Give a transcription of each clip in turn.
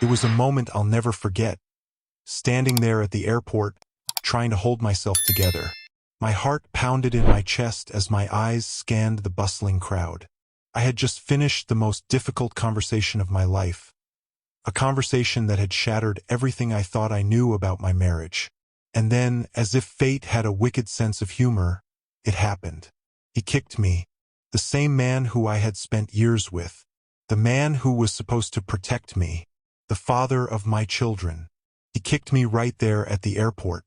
It was a moment I'll never forget, standing there at the airport, trying to hold myself together. My heart pounded in my chest as my eyes scanned the bustling crowd. I had just finished the most difficult conversation of my life, a conversation that had shattered everything I thought I knew about my marriage. And then, as if fate had a wicked sense of humor, it happened. He kicked me, the same man who I had spent years with, the man who was supposed to protect me, the father of my children. He kicked me right there at the airport.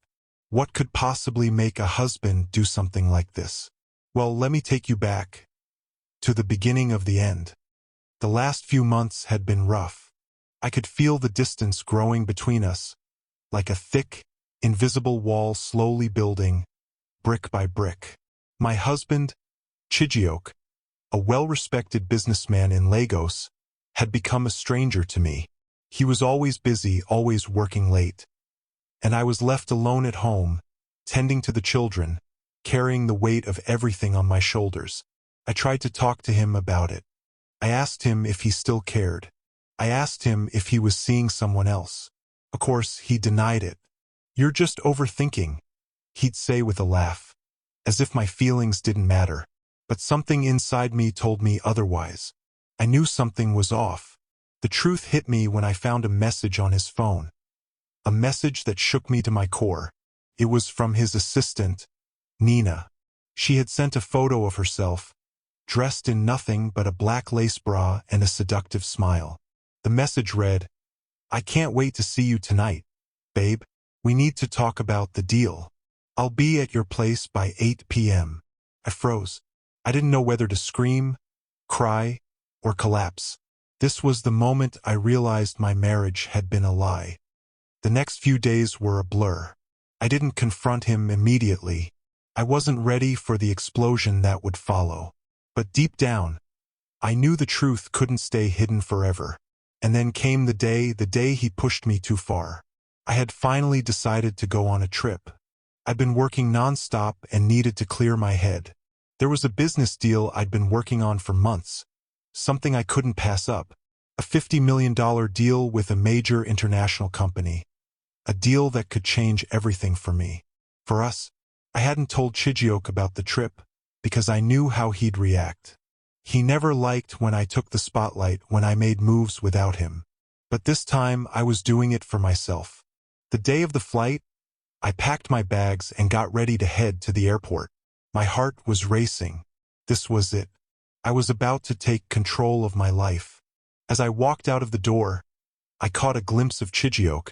What could possibly make a husband do something like this? Well, let me take you back to the beginning of the end. The last few months had been rough. I could feel the distance growing between us, like a thick, invisible wall slowly building, brick by brick. My husband, Chijioke, a well-respected businessman in Lagos, had become a stranger to me. He was always busy, always working late. And I was left alone at home, tending to the children, carrying the weight of everything on my shoulders. I tried to talk to him about it. I asked him if he still cared. I asked him if he was seeing someone else. Of course, he denied it. "You're just overthinking," he'd say with a laugh, as if my feelings didn't matter. But something inside me told me otherwise. I knew something was off. The truth hit me when I found a message on his phone. A message that shook me to my core. It was from his assistant, Nina. She had sent a photo of herself, dressed in nothing but a black lace bra and a seductive smile. The message read, "I can't wait to see you tonight, babe. We need to talk about the deal. I'll be at your place by 8 p.m. I froze. I didn't know whether to scream, cry, or collapse. This was the moment I realized my marriage had been a lie. The next few days were a blur. I didn't confront him immediately. I wasn't ready for the explosion that would follow. But deep down, I knew the truth couldn't stay hidden forever. And then came the day he pushed me too far. I had finally decided to go on a trip. I'd been working non-stop and needed to clear my head. There was a business deal I'd been working on for months, something I couldn't pass up, a $50 million deal with a major international company, a deal that could change everything for me. For us, I hadn't told Chijioke about the trip, because I knew how he'd react. He never liked when I took the spotlight, when I made moves without him. But this time, I was doing it for myself. The day of the flight, I packed my bags and got ready to head to the airport. My heart was racing. This was it. I was about to take control of my life. As I walked out of the door, I caught a glimpse of Chijioke,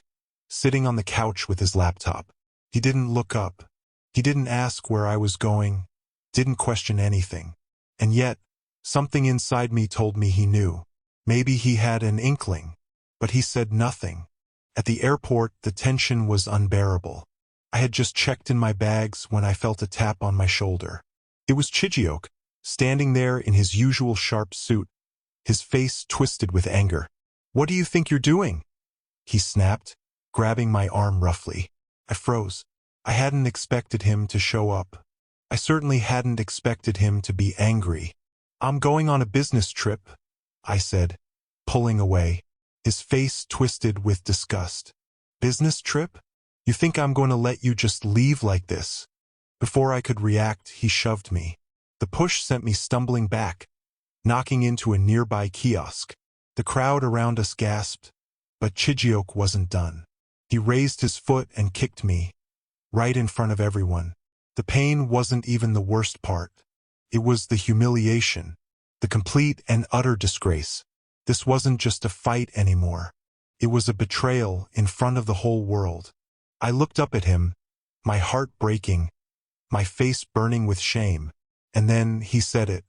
sitting on the couch with his laptop. He didn't look up. He didn't ask where I was going, didn't question anything. And yet, something inside me told me he knew. Maybe he had an inkling, but he said nothing. At the airport, the tension was unbearable. I had just checked in my bags when I felt a tap on my shoulder. It was Chijioke, standing there in his usual sharp suit, his face twisted with anger. "What do you think you're doing?" he snapped, grabbing my arm roughly. I froze. I hadn't expected him to show up. I certainly hadn't expected him to be angry. "I'm going on a business trip," I said, pulling away. His face twisted with disgust. "Business trip? You think I'm going to let you just leave like this?" Before I could react, he shoved me. The push sent me stumbling back, knocking into a nearby kiosk. The crowd around us gasped, but Chijioke wasn't done. He raised his foot and kicked me, right in front of everyone. The pain wasn't even the worst part. It was the humiliation, the complete and utter disgrace. This wasn't just a fight anymore. It was a betrayal in front of the whole world. I looked up at him, my heart breaking, my face burning with shame. And then he said it.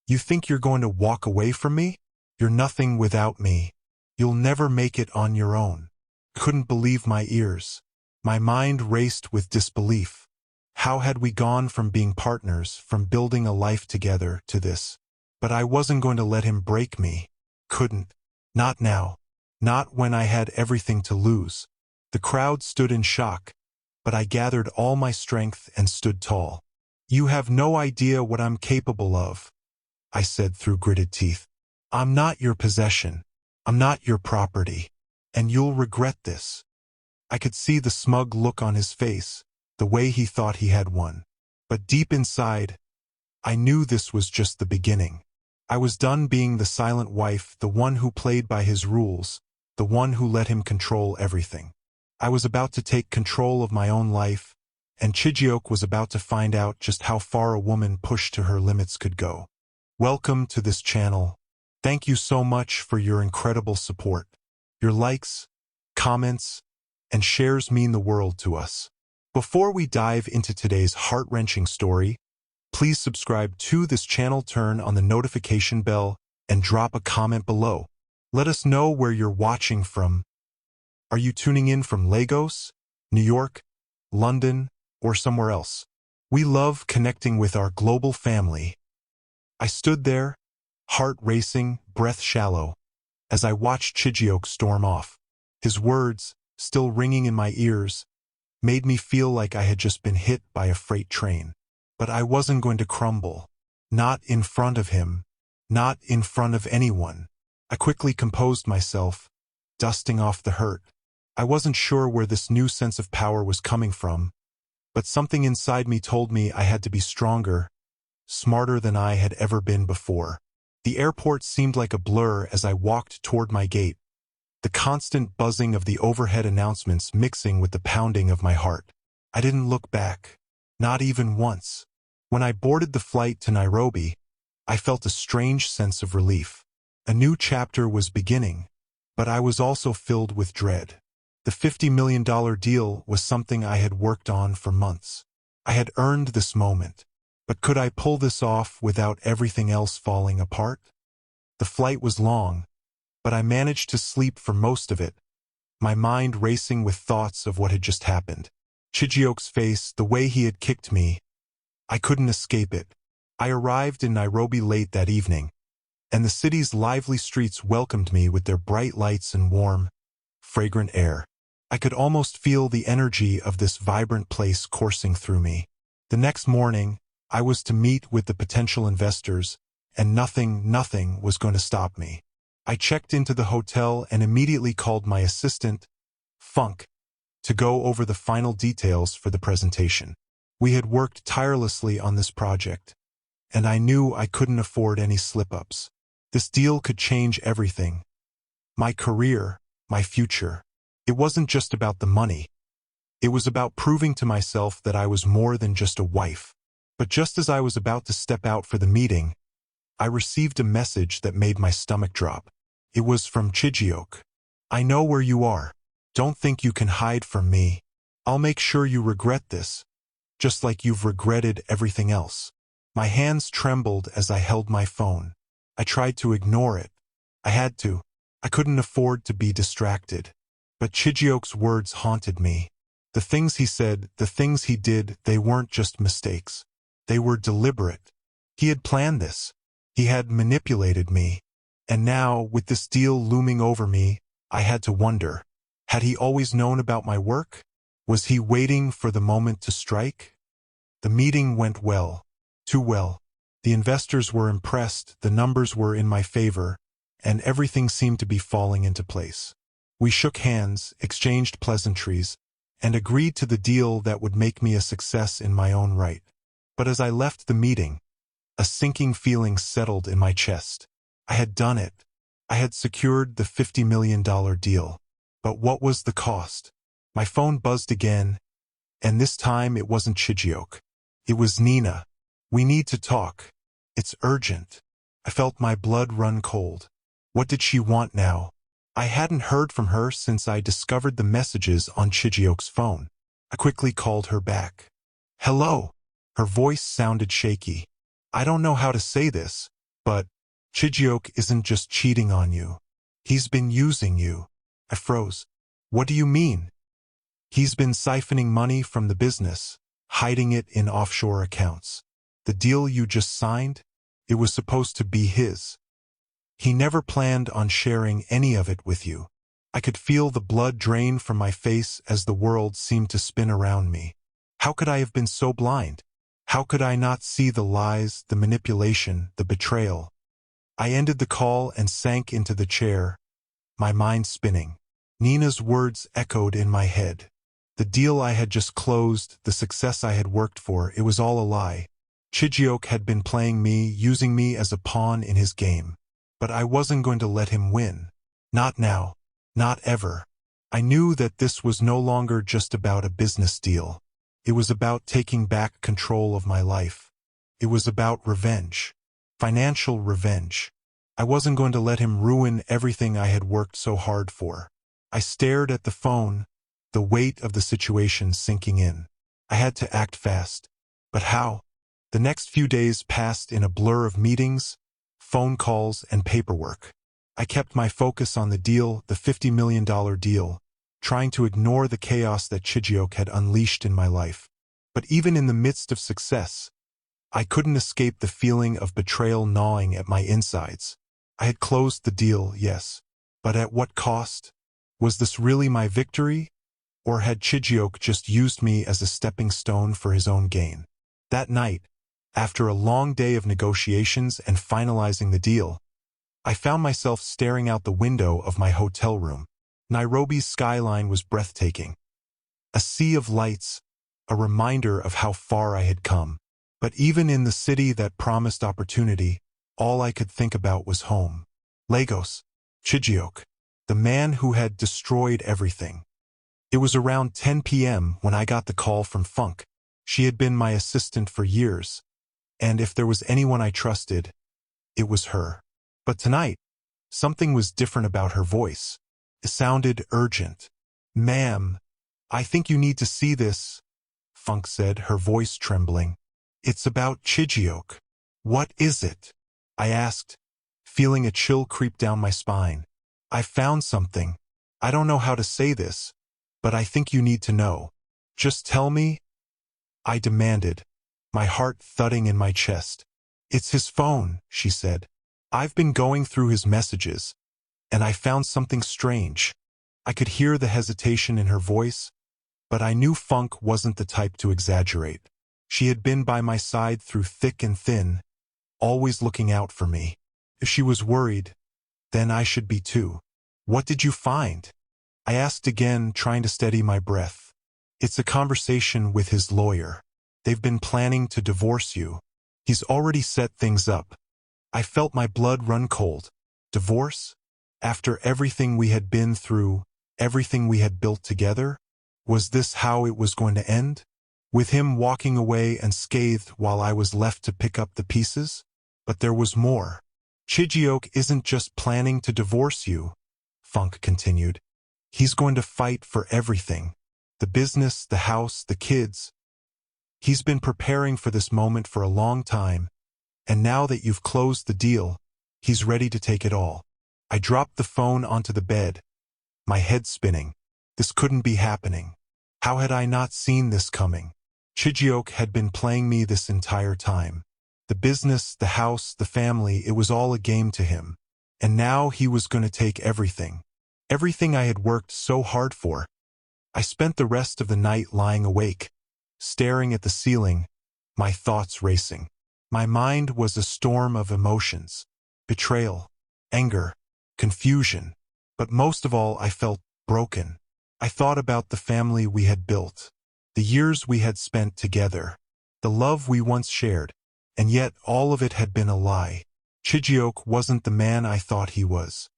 "You think you're going to walk away from me? You're nothing without me. You'll never make it on your own." I couldn't believe my ears. My mind raced with disbelief. How had we gone from being partners, from building a life together, to this? But I wasn't going to let him break me. Couldn't. Not now. Not when I had everything to lose. The crowd stood in shock, but I gathered all my strength and stood tall. "You have no idea what I'm capable of," I said through gritted teeth. "I'm not your possession. I'm not your property. and you'll regret this." I could see the smug look on his face, the way he thought he had won. But deep inside, I knew this was just the beginning. I was done being the silent wife, the one who played by his rules, the one who let him control everything. I was about to take control of my own life, and Chijioke was about to find out just how far a woman pushed to her limits could go. Welcome to this channel. Thank you so much for your incredible support. Your likes, comments, and shares mean the world to us. Before we dive into today's heart-wrenching story, please subscribe to this channel, turn on the notification bell, and drop a comment below. Let us know where you're watching from. Are you tuning in from Lagos, New York, London, or somewhere else? We love connecting with our global family. I stood there, heart racing, breath shallow, as I watched Chijioke storm off. His words, still ringing in my ears, made me feel like I had just been hit by a freight train. But I wasn't going to crumble. Not in front of him. Not in front of anyone. I quickly composed myself, dusting off the hurt. I wasn't sure where this new sense of power was coming from, but something inside me told me I had to be stronger, smarter than I had ever been before. The airport seemed like a blur as I walked toward my gate, the constant buzzing of the overhead announcements mixing with the pounding of my heart. I didn't look back, not even once. When I boarded the flight to Nairobi, I felt a strange sense of relief. A new chapter was beginning, but I was also filled with dread. The $50 million deal was something I had worked on for months. I had earned this moment, but could I pull this off without everything else falling apart? The flight was long, but I managed to sleep for most of it, my mind racing with thoughts of what had just happened. Chijioke's face, the way he had kicked me, I couldn't escape it. I arrived in Nairobi late that evening, and the city's lively streets welcomed me with their bright lights and warm, fragrant air. I could almost feel the energy of this vibrant place coursing through me. The next morning, I was to meet with the potential investors, and nothing was going to stop me. I checked into the hotel and immediately called my assistant, Funk, to go over the final details for the presentation. We had worked tirelessly on this project, and I knew I couldn't afford any slip-ups. This deal could change everything. My career, my future. It wasn't just about the money. It was about proving to myself that I was more than just a wife. But just as I was about to step out for the meeting, I received a message that made my stomach drop. It was from Chijioke. "I know where you are. Don't think you can hide from me. I'll make sure you regret this, just like you've regretted everything else." My hands trembled as I held my phone. I tried to ignore it. I had to. I couldn't afford to be distracted. But Chijioke's words haunted me. The things he said, the things he did, they weren't just mistakes. They were deliberate. He had planned this. He had manipulated me. And now, with this deal looming over me, I had to wonder, had he always known about my work? Was he waiting for the moment to strike? The meeting went well. Too well. The investors were impressed, the numbers were in my favor, and everything seemed to be falling into place. We shook hands, exchanged pleasantries, and agreed to the deal that would make me a success in my own right. But as I left the meeting, a sinking feeling settled in my chest. I had done it. I had secured the $50 million deal. But what was the cost? My phone buzzed again, and this time it wasn't Chijioke. It was Nina. "We need to talk. It's urgent." I felt my blood run cold. What did she want now? I hadn't heard from her since I discovered the messages on Chijioke's phone. I quickly called her back. "Hello." Her voice sounded shaky. "I don't know how to say this, but Chijioke isn't just cheating on you. He's been using you." I froze. "What do you mean?" "He's been siphoning money from the business, hiding it in offshore accounts. The deal you just signed, it was supposed to be his. He never planned on sharing any of it with you." I could feel the blood drain from my face as the world seemed to spin around me. How could I have been so blind? How could I not see the lies, the manipulation, the betrayal? I ended the call and sank into the chair, my mind spinning. Nina's words echoed in my head. The deal I had just closed, the success I had worked for, it was all a lie. Chijioke had been playing me, using me as a pawn in his game. But I wasn't going to let him win. Not now. Not ever. I knew that this was no longer just about a business deal. It was about taking back control of my life. It was about revenge. Financial revenge. I wasn't going to let him ruin everything I had worked so hard for. I stared at the phone, the weight of the situation sinking in. I had to act fast. But how? The next few days passed in a blur of meetings, phone calls, and paperwork. I kept my focus on the deal, the $50 million deal, trying to ignore the chaos that Chijioke had unleashed in my life. But even in the midst of success, I couldn't escape the feeling of betrayal gnawing at my insides. I had closed the deal, yes, but at what cost? Was this really my victory? Or had Chijioke just used me as a stepping stone for his own gain? That night, after a long day of negotiations and finalizing the deal, I found myself staring out the window of my hotel room. Nairobi's skyline was breathtaking. A sea of lights, a reminder of how far I had come. But even in the city that promised opportunity, all I could think about was home. Lagos, Chijioke, the man who had destroyed everything. It was around 10 p.m. when I got the call from Funk. She had been my assistant for years, and if there was anyone I trusted, it was her. But tonight, something was different about her voice. It sounded urgent. "Ma'am, I think you need to see this," Funk said, her voice trembling. "It's about Chijioke." "What is it?" I asked, feeling a chill creep down my spine. "I found something. I don't know how to say this, but I think you need to know. Just tell me," I demanded, my heart thudding in my chest. "It's his phone," she said. "I've been going through his messages, and I found something strange." I could hear the hesitation in her voice, but I knew Funk wasn't the type to exaggerate. She had been by my side through thick and thin, always looking out for me. If she was worried, then I should be too. "What did you find?" I asked again, trying to steady my breath. "It's a conversation with his lawyer. They've been planning to divorce you. He's already set things up." I felt my blood run cold. Divorce? After everything we had been through, everything we had built together? Was this how it was going to end? With him walking away unscathed while I was left to pick up the pieces? But there was more. "Chijioke isn't just planning to divorce you," Funk continued. "He's going to fight for everything. The business, the house, the kids. He's been preparing for this moment for a long time, and now that you've closed the deal, he's ready to take it all." I dropped the phone onto the bed, my head spinning. This couldn't be happening. How had I not seen this coming? Chijioke had been playing me this entire time. The business, the house, the family, it was all a game to him. And now he was going to take everything. Everything I had worked so hard for. I spent the rest of the night lying awake, staring at the ceiling, my thoughts racing. My mind was a storm of emotions. Betrayal, anger, confusion. But most of all, I felt broken. I thought about the family we had built, the years we had spent together, the love we once shared, and yet all of it had been a lie. Chijioke wasn't the man I thought he was.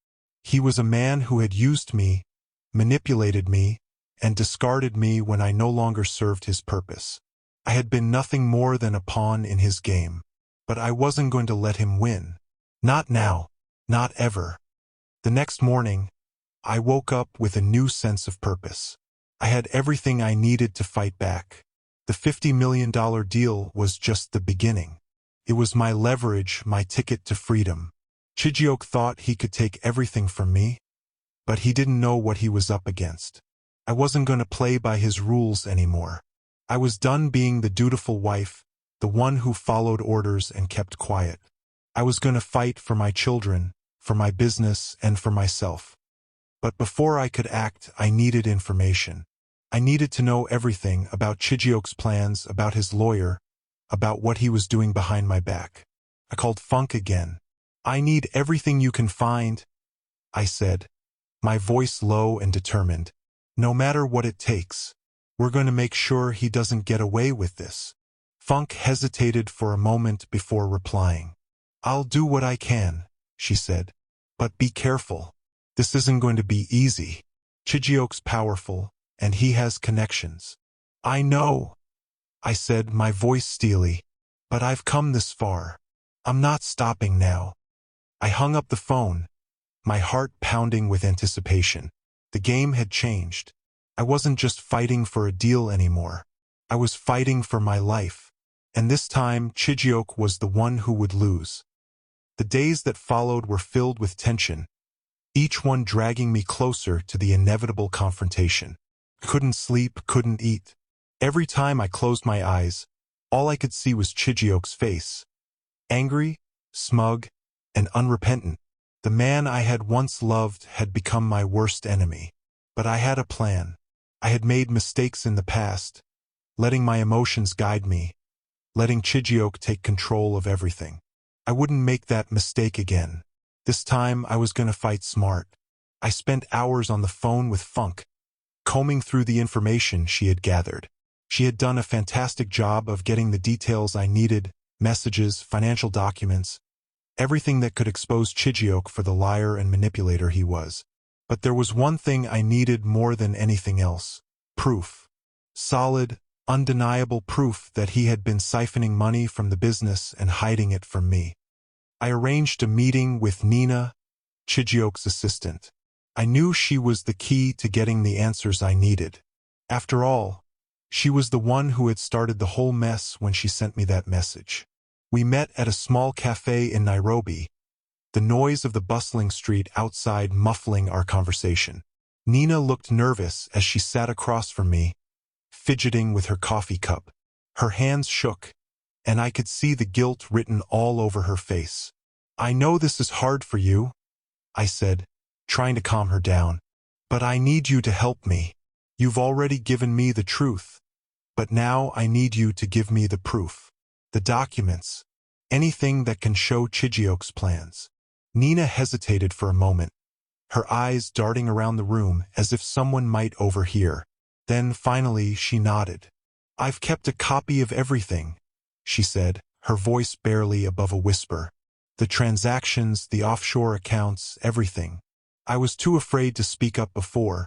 He was a man who had used me, manipulated me, and discarded me when I no longer served his purpose. I had been nothing more than a pawn in his game. But I wasn't going to let him win. Not now. Not ever. The next morning, I woke up with a new sense of purpose. I had everything I needed to fight back. The $50 million deal was just the beginning. It was my leverage, my ticket to freedom. Chijioke thought he could take everything from me, but he didn't know what he was up against. I wasn't going to play by his rules anymore. I was done being the dutiful wife, the one who followed orders and kept quiet. I was going to fight for my children, for my business, and for myself. But before I could act, I needed information. I needed to know everything about Chijioke's plans, about his lawyer, about what he was doing behind my back. I called Funk again. "I need everything you can find," I said. my voice low and determined. No matter what it takes, we're going to make sure he doesn't get away with this. Funk hesitated for a moment before replying. I'll do what I can, she said. But be careful. This isn't going to be easy. Chijioke's powerful, and he has connections. I know, I said, my voice steely. But I've come this far. I'm not stopping now. I hung up the phone, my heart pounding with anticipation. The game had changed. I wasn't just fighting for a deal anymore. I was fighting for my life. And this time, Chijioke was the one who would lose. The days that followed were filled with tension, each one dragging me closer to the inevitable confrontation. Couldn't sleep, couldn't eat. Every time I closed my eyes, all I could see was Chijioke's face. Angry, smug, and unrepentant. The man I had once loved had become my worst enemy. But I had a plan. I had made mistakes in the past, letting my emotions guide me, letting Chijioke take control of everything. I wouldn't make that mistake again. This time I was going to fight smart. I spent hours on the phone with Funk, combing through the information she had gathered. She had done a fantastic job of getting the details I needed, messages, financial documents, everything that could expose Chijioke for the liar and manipulator he was. But there was one thing I needed more than anything else. Proof. Solid, undeniable proof that he had been siphoning money from the business and hiding it from me. I arranged a meeting with Nina, Chijioke's assistant. I knew she was the key to getting the answers I needed. After all, she was the one who had started the whole mess when she sent me that message. We met at a small cafe in Nairobi, the noise of the bustling street outside muffling our conversation. Nina looked nervous as she sat across from me, fidgeting with her coffee cup. Her hands shook, and I could see the guilt written all over her face. I know this is hard for you, I said, trying to calm her down. But I need you to help me. You've already given me the truth. But now I need you to give me the proof. The documents. Anything that can show Chijioke's plans. Nina hesitated for a moment, her eyes darting around the room as if someone might overhear. Then finally she nodded. I've kept a copy of everything, she said, her voice barely above a whisper. The transactions, the offshore accounts, everything. I was too afraid to speak up before,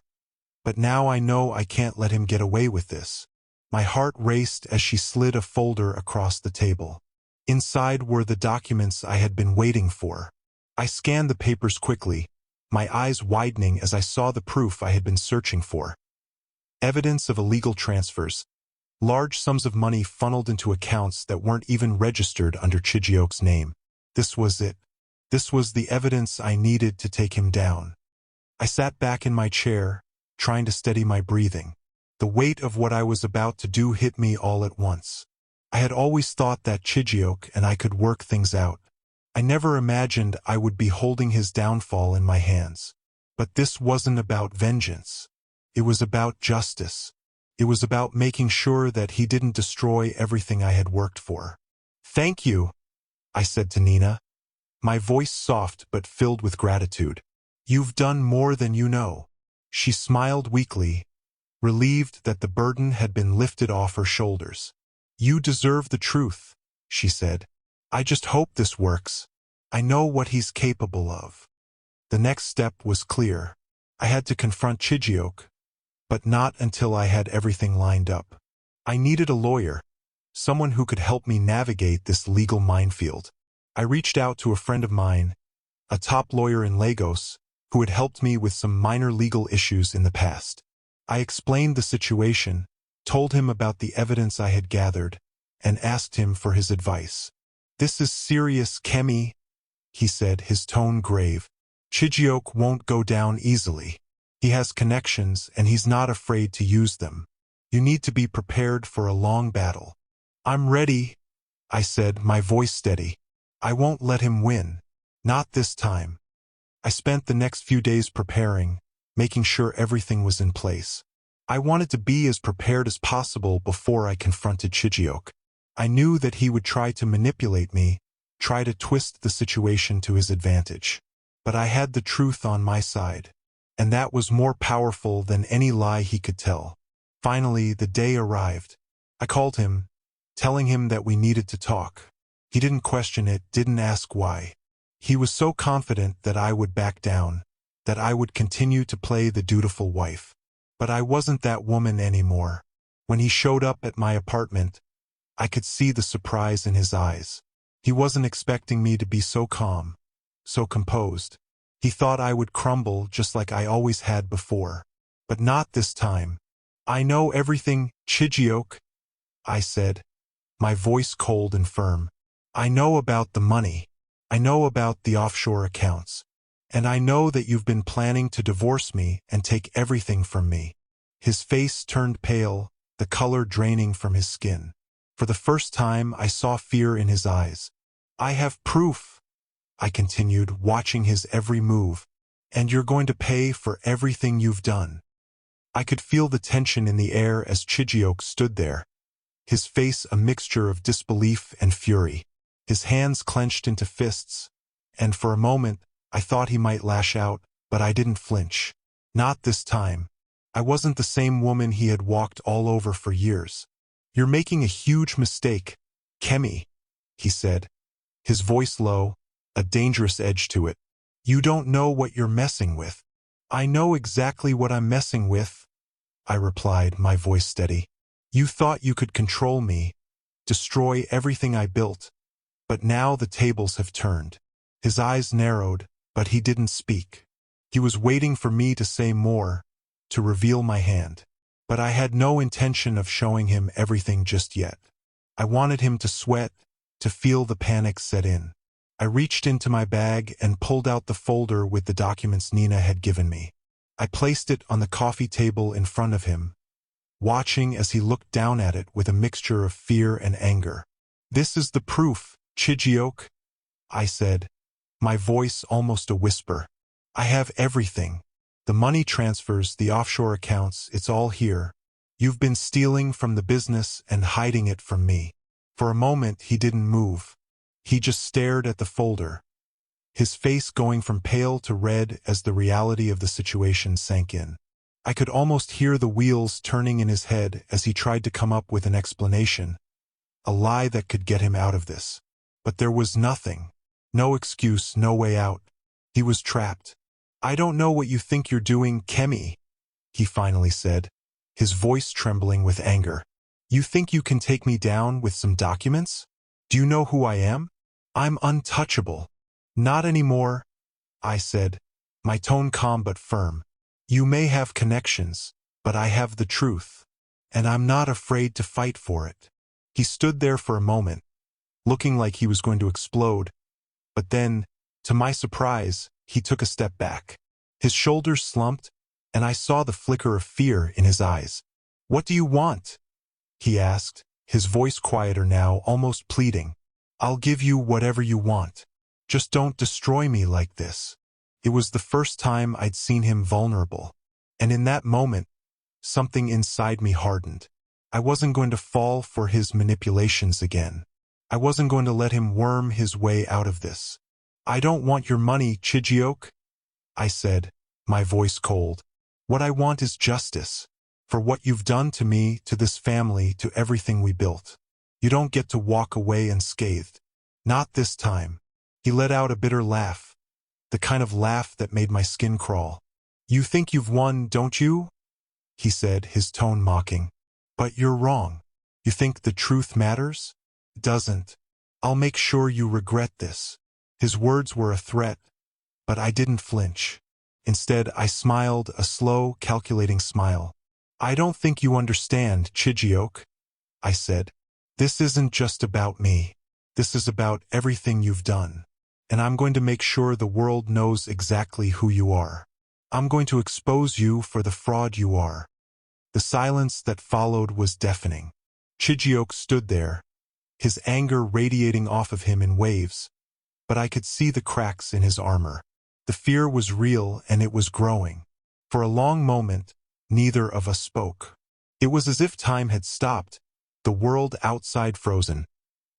but now I know I can't let him get away with this. My heart raced as she slid a folder across the table. Inside were the documents I had been waiting for. I scanned the papers quickly, my eyes widening as I saw the proof I had been searching for. Evidence of illegal transfers. Large sums of money funneled into accounts that weren't even registered under Chijioke's name. This was it. This was the evidence I needed to take him down. I sat back in my chair, trying to steady my breathing. The weight of what I was about to do hit me all at once. I had always thought that Chijioke and I could work things out. I never imagined I would be holding his downfall in my hands. But this wasn't about vengeance. It was about justice. It was about making sure that he didn't destroy everything I had worked for. Thank you, I said to Nina, my voice soft but filled with gratitude. You've done more than you know. She smiled weakly, relieved that the burden had been lifted off her shoulders. You deserve the truth, she said. I just hope this works. I know what he's capable of. The next step was clear. I had to confront Chijioke, but not until I had everything lined up. I needed a lawyer, someone who could help me navigate this legal minefield. I reached out to a friend of mine, a top lawyer in Lagos, who had helped me with some minor legal issues in the past. I explained the situation, told him about the evidence I had gathered, and asked him for his advice. This is serious, Kemi, he said, his tone grave. Chijioke won't go down easily. He has connections, and he's not afraid to use them. You need to be prepared for a long battle. I'm ready, I said, my voice steady. I won't let him win. Not this time. I spent the next few days preparing, making sure everything was in place. I wanted to be as prepared as possible before I confronted Chijioke. I knew that he would try to manipulate me, try to twist the situation to his advantage. But I had the truth on my side. and that was more powerful than any lie he could tell. Finally, the day arrived. I called him, telling him that we needed to talk. He didn't question it, didn't ask why. He was so confident that I would back down, that I would continue to play the dutiful wife. But I wasn't that woman anymore. When he showed up at my apartment, I could see the surprise in his eyes. He wasn't expecting me to be so calm, so composed. He thought I would crumble just like I always had before. But not this time. "I know everything, Chijioke," I said, my voice cold and firm. "I know about the money. I know about the offshore accounts. And I know that you've been planning to divorce me and take everything from me." His face turned pale, the color draining from his skin. For the first time, I saw fear in his eyes. "I have proof," I continued, watching his every move. "And you're going to pay for everything you've done." I could feel the tension in the air as Chijioke stood there, his face a mixture of disbelief and fury, his hands clenched into fists, and for a moment I thought he might lash out, but I didn't flinch. Not this time. I wasn't the same woman he had walked all over for years. "You're making a huge mistake, Kemi," he said, his voice low, a dangerous edge to it. "You don't know what you're messing with." "I know exactly what I'm messing with," I replied, my voice steady. "You thought you could control me, destroy everything I built. But now the tables have turned." His eyes narrowed, but he didn't speak. He was waiting for me to say more, to reveal my hand. But I had no intention of showing him everything just yet. I wanted him to sweat, to feel the panic set in. I reached into my bag and pulled out the folder with the documents Nina had given me. I placed it on the coffee table in front of him, watching as he looked down at it with a mixture of fear and anger. "This is the proof, Chijioke," I said, my voice almost a whisper. "I have everything. The money transfers, the offshore accounts, it's all here. You've been stealing from the business and hiding it from me." For a moment he didn't move. He just stared at the folder, his face going from pale to red as the reality of the situation sank in. I could almost hear the wheels turning in his head as he tried to come up with an explanation, a lie that could get him out of this. But there was nothing. No excuse, no way out. He was trapped. "I don't know what you think you're doing, Kemi," he finally said, his voice trembling with anger. "You think you can take me down with some documents? Do you know who I am? I'm untouchable." "Not anymore," I said, my tone calm but firm. "You may have connections, but I have the truth, and I'm not afraid to fight for it." He stood there for a moment, looking like he was going to explode, but then, to my surprise, he took a step back. His shoulders slumped, and I saw the flicker of fear in his eyes. "What do you want?" he asked, his voice quieter now, almost pleading. "I'll give you whatever you want. Just don't destroy me like this." It was the first time I'd seen him vulnerable, and in that moment, something inside me hardened. I wasn't going to fall for his manipulations again. I wasn't going to let him worm his way out of this. "I don't want your money, Chijioke," I said, my voice cold. "What I want is justice. For what you've done to me, to this family, to everything we built. You don't get to walk away unscathed. Not this time." He let out a bitter laugh, the kind of laugh that made my skin crawl. "You think you've won, don't you?" he said, his tone mocking. "But you're wrong. You think the truth matters? It doesn't. I'll make sure you regret this." His words were a threat, but I didn't flinch. Instead, I smiled, a slow, calculating smile. "I don't think you understand, Chijioke," I said. "This isn't just about me. This is about everything you've done. And I'm going to make sure the world knows exactly who you are. I'm going to expose you for the fraud you are." The silence that followed was deafening. Chijioke stood there, his anger radiating off of him in waves, but I could see the cracks in his armor. The fear was real and it was growing. For a long moment, neither of us spoke. It was as if time had stopped, the world outside frozen,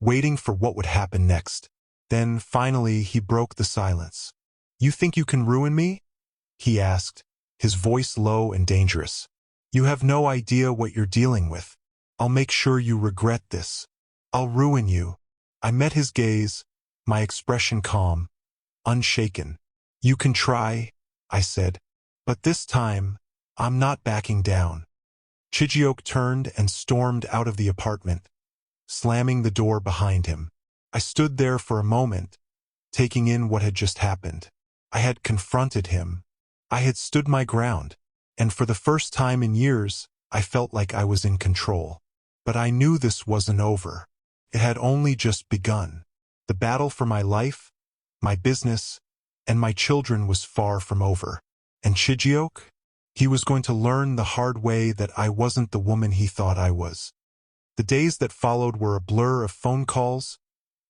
waiting for what would happen next. Then, finally, he broke the silence. "You think you can ruin me?" he asked, his voice low and dangerous. "You have no idea what you're dealing with. I'll make sure you regret this. I'll ruin you." I met his gaze, my expression calm, unshaken. "You can try," I said, "but this time, I'm not backing down." Chijioke turned and stormed out of the apartment, slamming the door behind him. I stood there for a moment, taking in what had just happened. I had confronted him. I had stood my ground, and for the first time in years, I felt like I was in control. But I knew this wasn't over. It had only just begun. The battle for my life, my business, and my children was far from over. And Chijioke? He was going to learn the hard way that I wasn't the woman he thought I was. The days that followed were a blur of phone calls,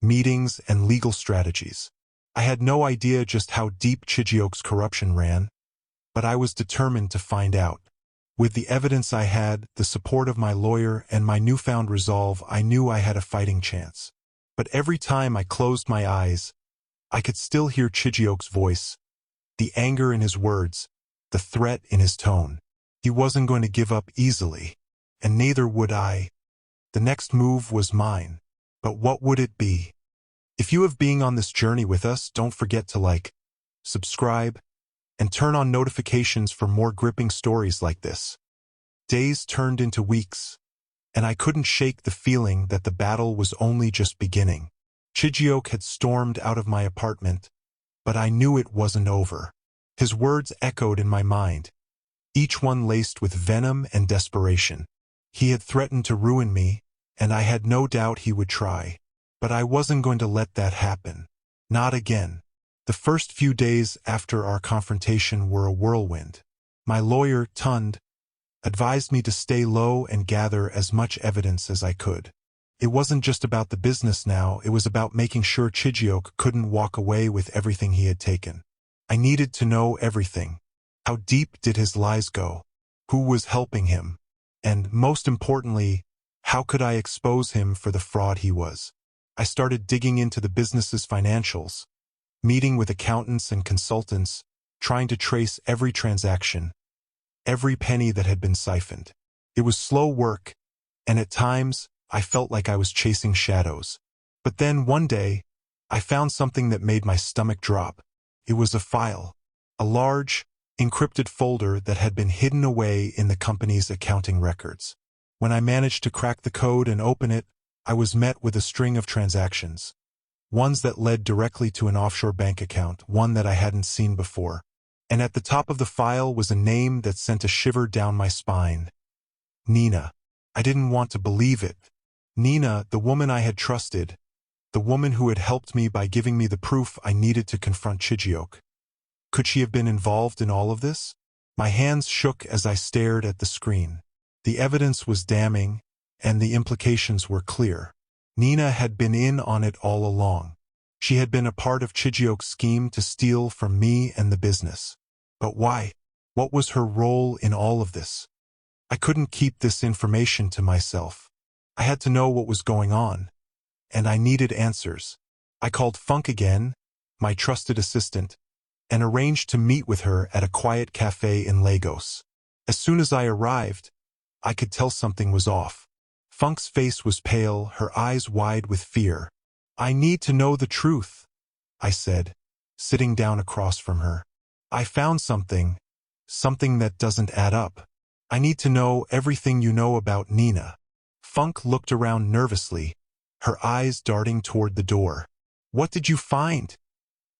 meetings, and legal strategies. I had no idea just how deep Chijioke's corruption ran, but I was determined to find out. With the evidence I had, the support of my lawyer, and my newfound resolve, I knew I had a fighting chance. But every time I closed my eyes, I could still hear Chijioke's voice, the anger in his words, the threat in his tone. He wasn't going to give up easily, and neither would I. The next move was mine. But what would it be? If you have been on this journey with us, don't forget to like, subscribe, and turn on notifications for more gripping stories like this. Days turned into weeks, and I couldn't shake the feeling that the battle was only just beginning. Chijioke had stormed out of my apartment, but I knew it wasn't over. His words echoed in my mind, each one laced with venom and desperation. He had threatened to ruin me, and I had no doubt he would try. But I wasn't going to let that happen. Not again. The first few days after our confrontation were a whirlwind. My lawyer, Tund, advised me to stay low and gather as much evidence as I could. It wasn't just about the business now, it was about making sure Chijioke couldn't walk away with everything he had taken. I needed to know everything. How deep did his lies go? Who was helping him? And, most importantly, how could I expose him for the fraud he was? I started digging into the business's financials, meeting with accountants and consultants, trying to trace every transaction, every penny that had been siphoned. It was slow work, and at times, I felt like I was chasing shadows. But then, one day, I found something that made my stomach drop. It was a file, a large, encrypted folder that had been hidden away in the company's accounting records. When I managed to crack the code and open it, I was met with a string of transactions. Ones that led directly to an offshore bank account, one that I hadn't seen before. And at the top of the file was a name that sent a shiver down my spine. Nina. I didn't want to believe it. Nina, the woman I had trusted, the woman who had helped me by giving me the proof I needed to confront Chijioke. Could she have been involved in all of this? My hands shook as I stared at the screen. The evidence was damning, and the implications were clear. Nina had been in on it all along. She had been a part of Chijioke's scheme to steal from me and the business. But why? What was her role in all of this? I couldn't keep this information to myself. I had to know what was going on, and I needed answers. I called Funk again, my trusted assistant, and arranged to meet with her at a quiet cafe in Lagos. As soon as I arrived, I could tell something was off. Funk's face was pale, her eyes wide with fear. "I need to know the truth," I said, sitting down across from her. "I found something that doesn't add up. I need to know everything you know about Nina." Funk looked around nervously, her eyes darting toward the door. "What did you find?"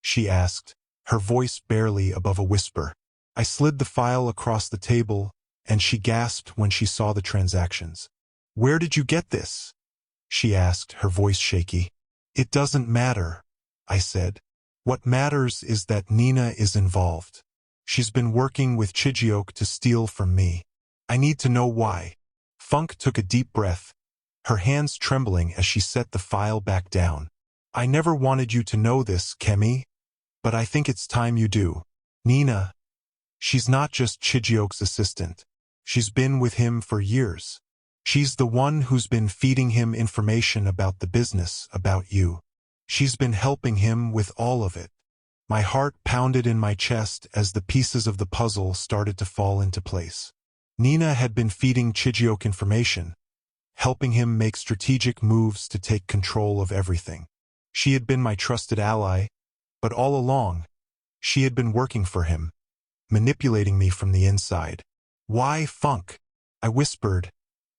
she asked, her voice barely above a whisper. I slid the file across the table, and she gasped when she saw the transactions. "Where did you get this?" she asked, her voice shaky. "It doesn't matter," I said. "What matters is that Nina is involved. She's been working with Chijioke to steal from me. I need to know why." Funk took a deep breath, her hands trembling as she set the file back down. "I never wanted you to know this, Kemi, but I think it's time you do. Nina, she's not just Chijioke's assistant. She's been with him for years. She's the one who's been feeding him information about the business, about you. She's been helping him with all of it." My heart pounded in my chest as the pieces of the puzzle started to fall into place. Nina had been feeding Chijioke information, helping him make strategic moves to take control of everything. She had been my trusted ally, but all along, she had been working for him, manipulating me from the inside. "Why, Funk?" I whispered,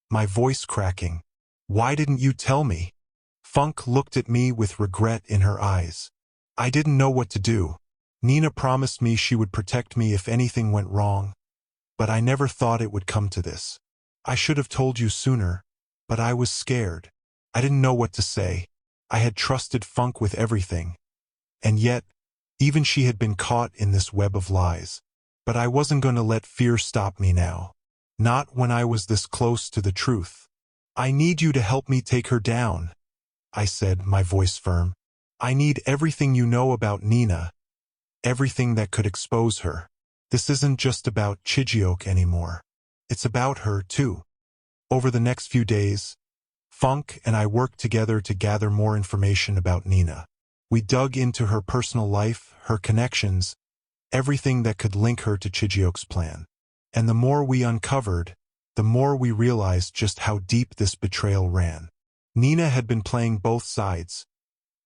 my voice cracking. "Why didn't you tell me?" Funk looked at me with regret in her eyes. I didn't know what to do. Nina promised me she would protect me if anything went wrong, but I never thought it would come to this. "I should have told you sooner, but I was scared. I didn't know what to say. I had trusted Funk with everything, and yet, even she had been caught in this web of lies. But I wasn't going to let fear stop me now. Not when I was this close to the truth. "I need you to help me take her down," I said, my voice firm. "I need everything you know about Nina, everything that could expose her. This isn't just about Chijioke anymore. It's about her, too." Over the next few days, Funk and I worked together to gather more information about Nina. We dug into her personal life, her connections, everything that could link her to Chijioke's plan. And the more we uncovered, the more we realized just how deep this betrayal ran. Nina had been playing both sides,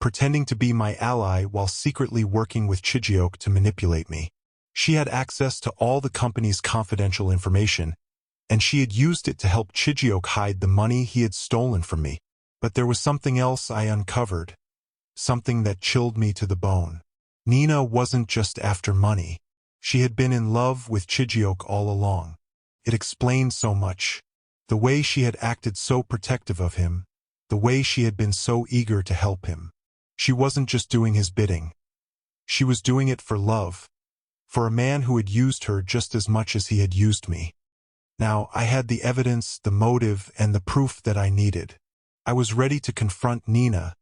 pretending to be my ally while secretly working with Chijioke to manipulate me. She had access to all the company's confidential information, and she had used it to help Chijioke hide the money he had stolen from me. But there was something else I uncovered, something that chilled me to the bone. Nina wasn't just after money. She had been in love with Chijioke all along. It explained so much. The way she had acted so protective of him, the way she had been so eager to help him. She wasn't just doing his bidding. She was doing it for love, for a man who had used her just as much as he had used me. Now, I had the evidence, the motive, and the proof that I needed. I was ready to confront Nina,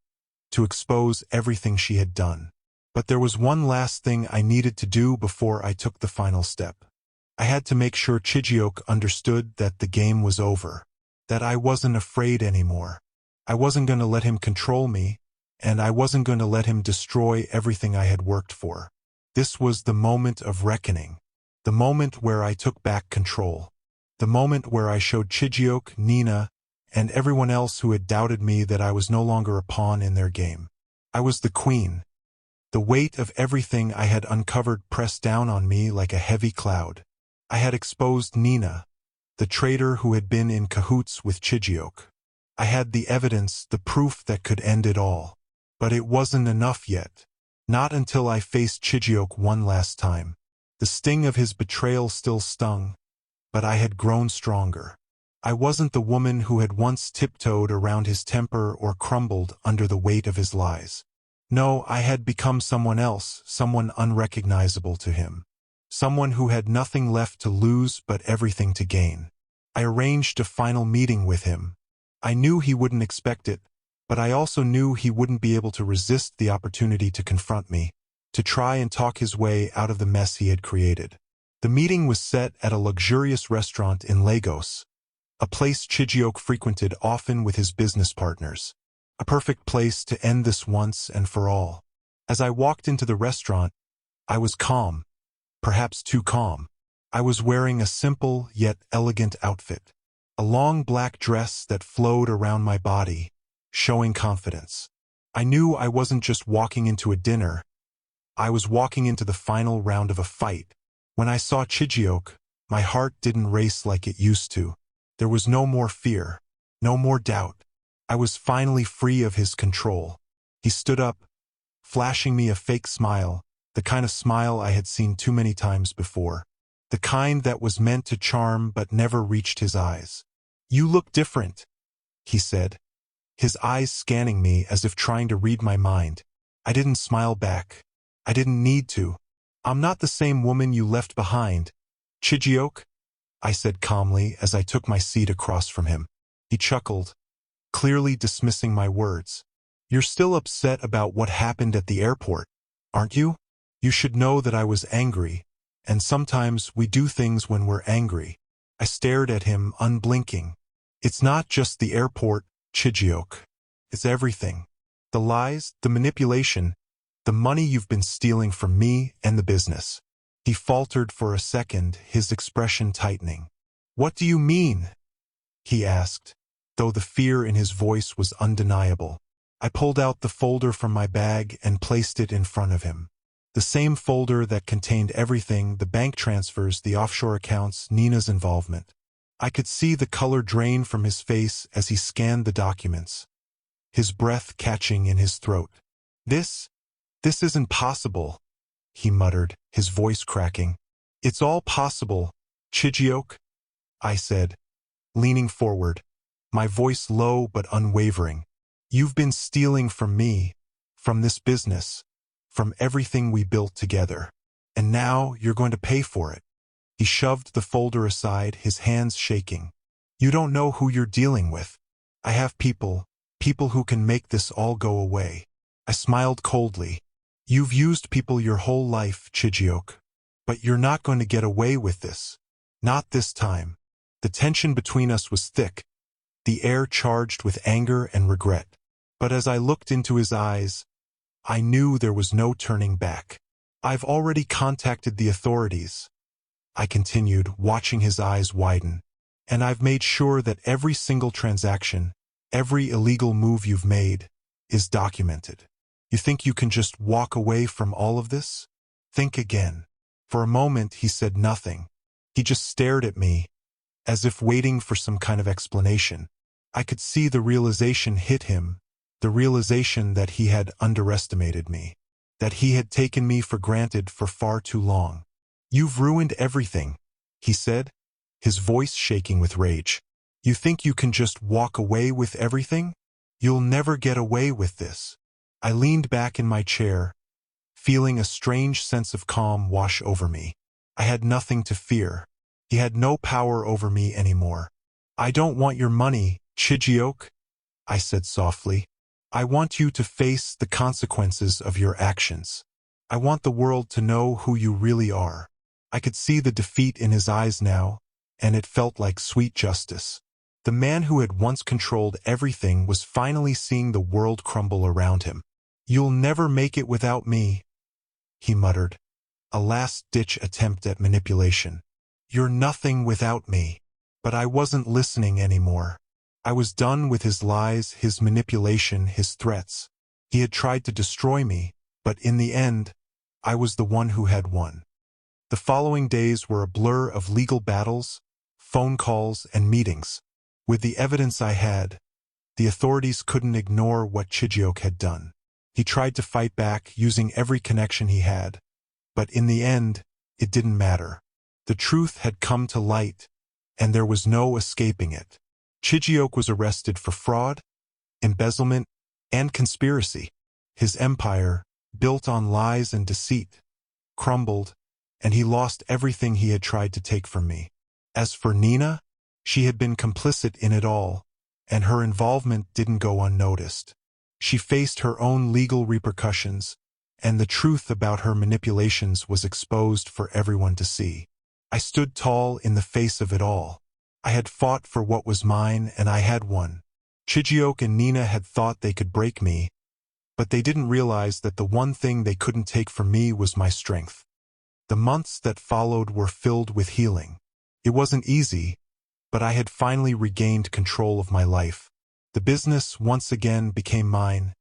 to expose everything she had done. But there was one last thing I needed to do before I took the final step. I had to make sure Chijioke understood that the game was over, that I wasn't afraid anymore. I wasn't going to let him control me, and I wasn't going to let him destroy everything I had worked for. This was the moment of reckoning, the moment where I took back control, the moment where I showed Chijioke, Nina, and everyone else who had doubted me that I was no longer a pawn in their game. I was the queen. The weight of everything I had uncovered pressed down on me like a heavy cloud. I had exposed Nina, the traitor who had been in cahoots with Chijioke. I had the evidence, the proof that could end it all. But it wasn't enough yet. Not until I faced Chijioke one last time. The sting of his betrayal still stung, but I had grown stronger. I wasn't the woman who had once tiptoed around his temper or crumbled under the weight of his lies. No, I had become someone else, someone unrecognizable to him. Someone who had nothing left to lose but everything to gain. I arranged a final meeting with him. I knew he wouldn't expect it, but I also knew he wouldn't be able to resist the opportunity to confront me, to try and talk his way out of the mess he had created. The meeting was set at a luxurious restaurant in Lagos, a place Chijioke frequented often with his business partners. A perfect place to end this once and for all. As I walked into the restaurant, I was calm, perhaps too calm. I was wearing a simple yet elegant outfit, a long black dress that flowed around my body, showing confidence. I knew I wasn't just walking into a dinner, I was walking into the final round of a fight. When I saw Chijioke, my heart didn't race like it used to. There was no more fear, no more doubt. I was finally free of his control. He stood up, flashing me a fake smile, the kind of smile I had seen too many times before. The kind that was meant to charm but never reached his eyes. "You look different," he said, his eyes scanning me as if trying to read my mind. I didn't smile back. I didn't need to. "I'm not the same woman you left behind, Chijioke," I said calmly as I took my seat across from him. He chuckled, clearly dismissing my words. "You're still upset about what happened at the airport, aren't you? You should know that I was angry, and sometimes we do things when we're angry." I stared at him, unblinking. "It's not just the airport, Chijioke. It's everything. The lies, the manipulation, The money you've been stealing from me and the business." He faltered for a second, his expression tightening. "What do you mean?" he asked, though the fear in his voice was undeniable. I pulled out the folder from my bag and placed it in front of him. The same folder that contained everything: the bank transfers, the offshore accounts, Nina's involvement. I could see the color drain from his face as he scanned the documents, his breath catching in his throat. This isn't possible," he muttered, his voice cracking. "It's all possible, Chijioke," I said, leaning forward, my voice low but unwavering. "You've been stealing from me, from this business, from everything we built together. And now you're going to pay for it." He shoved the folder aside, his hands shaking. "You don't know who you're dealing with. I have people who can make this all go away." I smiled coldly. "You've used people your whole life, Chijioke. But you're not going to get away with this. Not this time." The tension between us was thick, the air charged with anger and regret. But as I looked into his eyes, I knew there was no turning back. "I've already contacted the authorities," I continued, watching his eyes widen. "And I've made sure that every single transaction, every illegal move you've made, is documented. You think you can just walk away from all of this? Think again." For a moment he said nothing. He just stared at me, as if waiting for some kind of explanation. I could see the realization hit him, the realization that he had underestimated me, that he had taken me for granted for far too long. "You've ruined everything," he said, his voice shaking with rage. "You think you can just walk away with everything? You'll never get away with this." I leaned back in my chair, feeling a strange sense of calm wash over me. I had nothing to fear. He had no power over me anymore. "I don't want your money, Chijioke," I said softly. "I want you to face the consequences of your actions. I want the world to know who you really are." I could see the defeat in his eyes now, and it felt like sweet justice. The man who had once controlled everything was finally seeing the world crumble around him. "You'll never make it without me," he muttered, a last-ditch attempt at manipulation. "You're nothing without me." But I wasn't listening anymore. I was done with his lies, his manipulation, his threats. He had tried to destroy me, but in the end, I was the one who had won. The following days were a blur of legal battles, phone calls, and meetings. With the evidence I had, the authorities couldn't ignore what Chijioke had done. He tried to fight back, using every connection he had. But in the end, it didn't matter. The truth had come to light, and there was no escaping it. Chijioke was arrested for fraud, embezzlement, and conspiracy. His empire, built on lies and deceit, crumbled, and he lost everything he had tried to take from me. As for Nina, she had been complicit in it all, and her involvement didn't go unnoticed. She faced her own legal repercussions, and the truth about her manipulations was exposed for everyone to see. I stood tall in the face of it all. I had fought for what was mine, and I had won. Chijioke and Nina had thought they could break me, but they didn't realize that the one thing they couldn't take from me was my strength. The months that followed were filled with healing. It wasn't easy, but I had finally regained control of my life. The business once again became mine,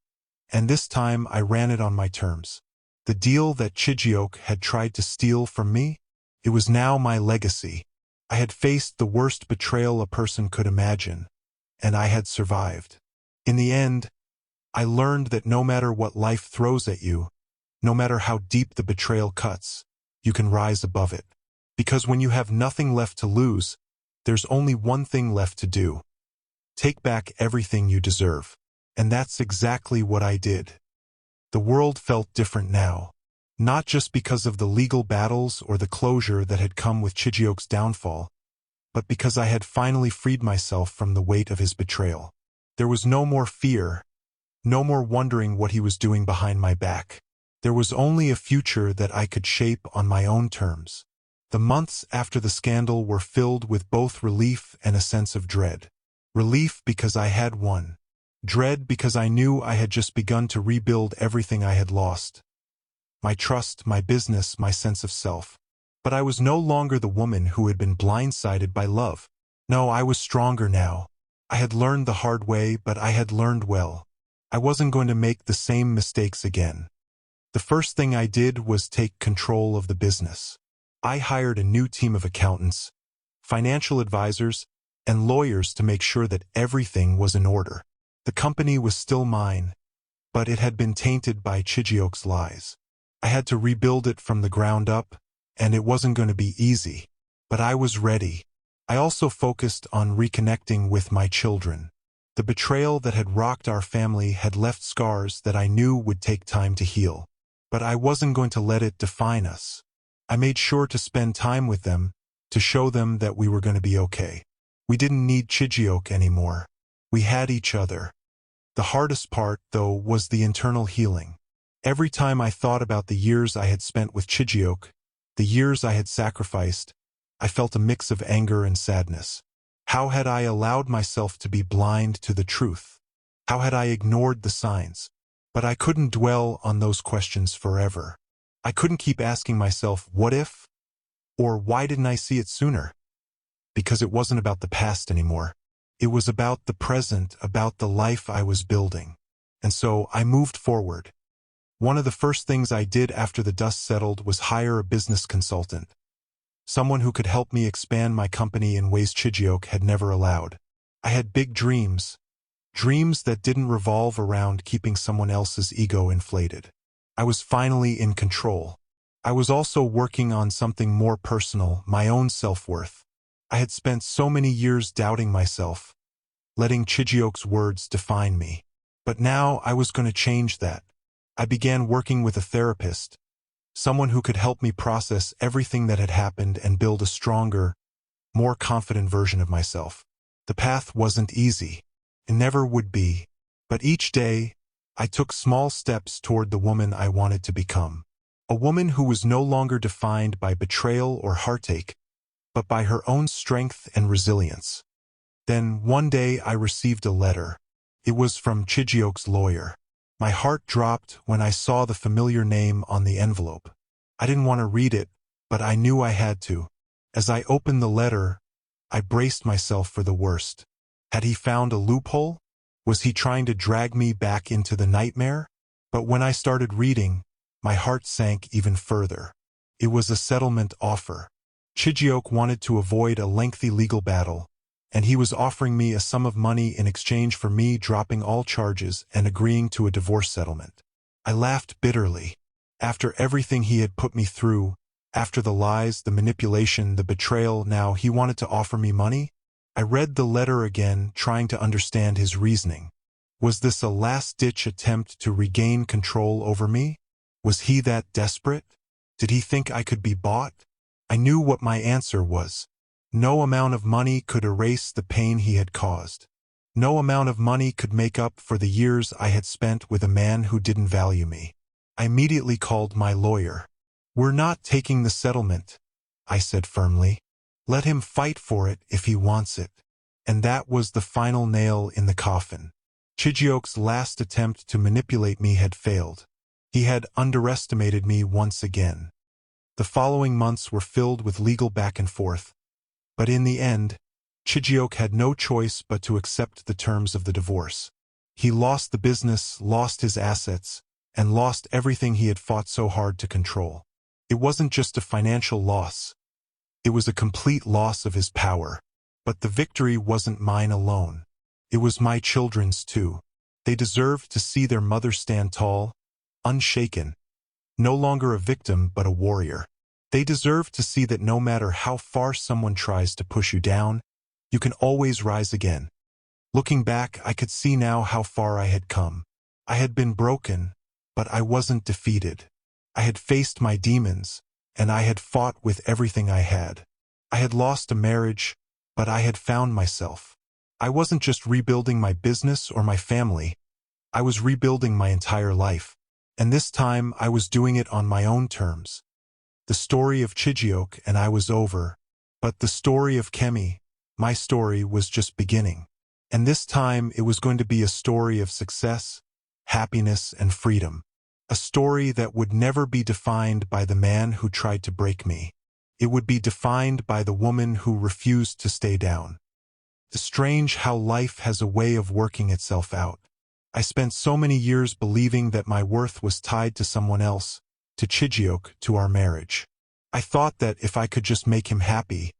and this time I ran it on my terms. The deal that Chijioke had tried to steal from me, it was now my legacy. I had faced the worst betrayal a person could imagine, and I had survived. In the end, I learned that no matter what life throws at you, no matter how deep the betrayal cuts, you can rise above it. Because when you have nothing left to lose, there's only one thing left to do. Take back everything you deserve. And that's exactly what I did. The world felt different now, not just because of the legal battles or the closure that had come with Chijioke's downfall, but because I had finally freed myself from the weight of his betrayal. There was no more fear, no more wondering what he was doing behind my back. There was only a future that I could shape on my own terms. The months after the scandal were filled with both relief and a sense of dread. Relief because I had won. Dread because I knew I had just begun to rebuild everything I had lost. my trust, my business, my sense of self. But I was no longer the woman who had been blindsided by love. No, I was stronger now. I had learned the hard way, but I had learned well. I wasn't going to make the same mistakes again. The first thing I did was take control of the business. I hired a new team of accountants, financial advisors, and lawyers to make sure that everything was in order. The company was still mine, but it had been tainted by Chijioke's lies. I had to rebuild it from the ground up, and it wasn't going to be easy. But I was ready. I also focused on reconnecting with my children. The betrayal that had rocked our family had left scars that I knew would take time to heal. But I wasn't going to let it define us. I made sure to spend time with them, to show them that we were going to be okay. We didn't need Chijioke anymore. We had each other. The hardest part, though, was the internal healing. Every time I thought about the years I had spent with Chijioke, the years I had sacrificed, I felt a mix of anger and sadness. How had I allowed myself to be blind to the truth? How had I ignored the signs? But I couldn't dwell on those questions forever. I couldn't keep asking myself, what if? Or why didn't I see it sooner? Because it wasn't about the past anymore. It was about the present, about the life I was building. And so I moved forward. One of the first things I did after the dust settled was hire a business consultant. Someone who could help me expand my company in ways Chijioke had never allowed. I had big dreams. Dreams that didn't revolve around keeping someone else's ego inflated. I was finally in control. I was also working on something more personal, my own self-worth. I had spent so many years doubting myself, letting Chijioke's words define me. But now I was going to change that. I began working with a therapist, someone who could help me process everything that had happened and build a stronger, more confident version of myself. The path wasn't easy. It never would be. But each day, I took small steps toward the woman I wanted to become. A woman who was no longer defined by betrayal or heartache, but by her own strength and resilience. Then, one day, I received a letter. It was from Chijioke's lawyer. My heart dropped when I saw the familiar name on the envelope. I didn't want to read it, but I knew I had to. As I opened the letter, I braced myself for the worst. Had he found a loophole? Was he trying to drag me back into the nightmare? But when I started reading, my heart sank even further. It was a settlement offer. Chijioke wanted to avoid a lengthy legal battle, and he was offering me a sum of money in exchange for me dropping all charges and agreeing to a divorce settlement. I laughed bitterly. After everything he had put me through, after the lies, the manipulation, the betrayal, now he wanted to offer me money? I read the letter again, trying to understand his reasoning. Was this a last-ditch attempt to regain control over me? Was he that desperate? Did he think I could be bought? I knew what my answer was. No amount of money could erase the pain he had caused. No amount of money could make up for the years I had spent with a man who didn't value me. I immediately called my lawyer. "We're not taking the settlement," I said firmly. "Let him fight for it if he wants it." And that was the final nail in the coffin. Chijioke's last attempt to manipulate me had failed. He had underestimated me once again. The following months were filled with legal back and forth. But in the end, Chijioke had no choice but to accept the terms of the divorce. He lost the business, lost his assets, and lost everything he had fought so hard to control. It wasn't just a financial loss. It was a complete loss of his power. But the victory wasn't mine alone. It was my children's too. They deserved to see their mother stand tall, unshaken, no longer a victim but a warrior. They deserved to see that no matter how far someone tries to push you down, you can always rise again. Looking back, I could see now how far I had come. I had been broken, but I wasn't defeated. I had faced my demons, and I had fought with everything I had. I had lost a marriage, but I had found myself. I wasn't just rebuilding my business or my family. I was rebuilding my entire life. And this time, I was doing it on my own terms. The story of Chijioke and I was over, but the story of Kemi, my story, was just beginning. And this time, it was going to be a story of success, happiness, and freedom. A story that would never be defined by the man who tried to break me. It would be defined by the woman who refused to stay down. It's strange how life has a way of working itself out. I spent so many years believing that my worth was tied to someone else, to Chijioke, to our marriage. I thought that if I could just make him happy,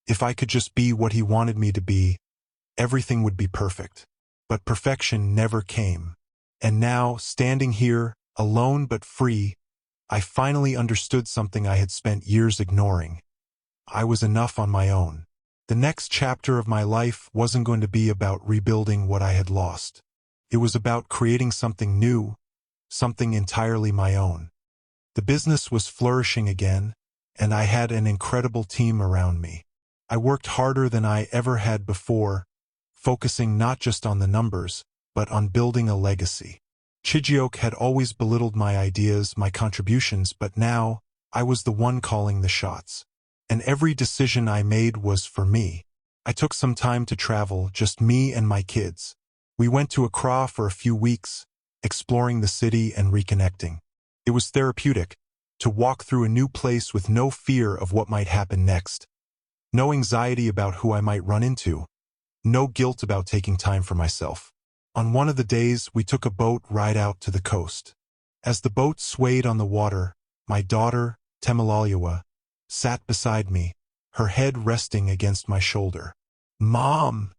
if I could just be what he wanted me to be, everything would be perfect. But perfection never came. And now, standing here, alone but free, I finally understood something I had spent years ignoring. I was enough on my own. The next chapter of my life wasn't going to be about rebuilding what I had lost. It was about creating something new, something entirely my own. The business was flourishing again, and I had an incredible team around me. I worked harder than I ever had before, focusing not just on the numbers, but on building a legacy. Chijioke had always belittled my ideas, my contributions, but now I was the one calling the shots. And every decision I made was for me. I took some time to travel, just me and my kids. We went to Accra for a few weeks, exploring the city and reconnecting. It was therapeutic to walk through a new place with no fear of what might happen next. No anxiety about who I might run into. No guilt about taking time for myself. On one of the days, we took a boat ride out to the coast. As the boat swayed on the water, my daughter, Temilaliwa, sat beside me, her head resting against my shoulder. "Mom,"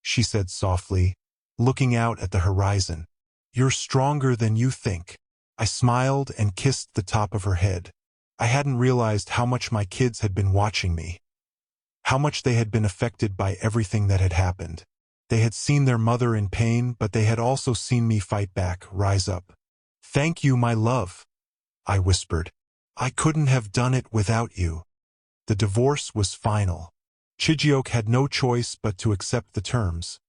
she said softly, looking out at the horizon. "You're stronger than you think." I smiled and kissed the top of her head. I hadn't realized how much my kids had been watching me, how much they had been affected by everything that had happened. They had seen their mother in pain, but they had also seen me fight back, rise up. "Thank you, my love," I whispered. "I couldn't have done it without you." The divorce was final. Chijioke had no choice but to accept the terms,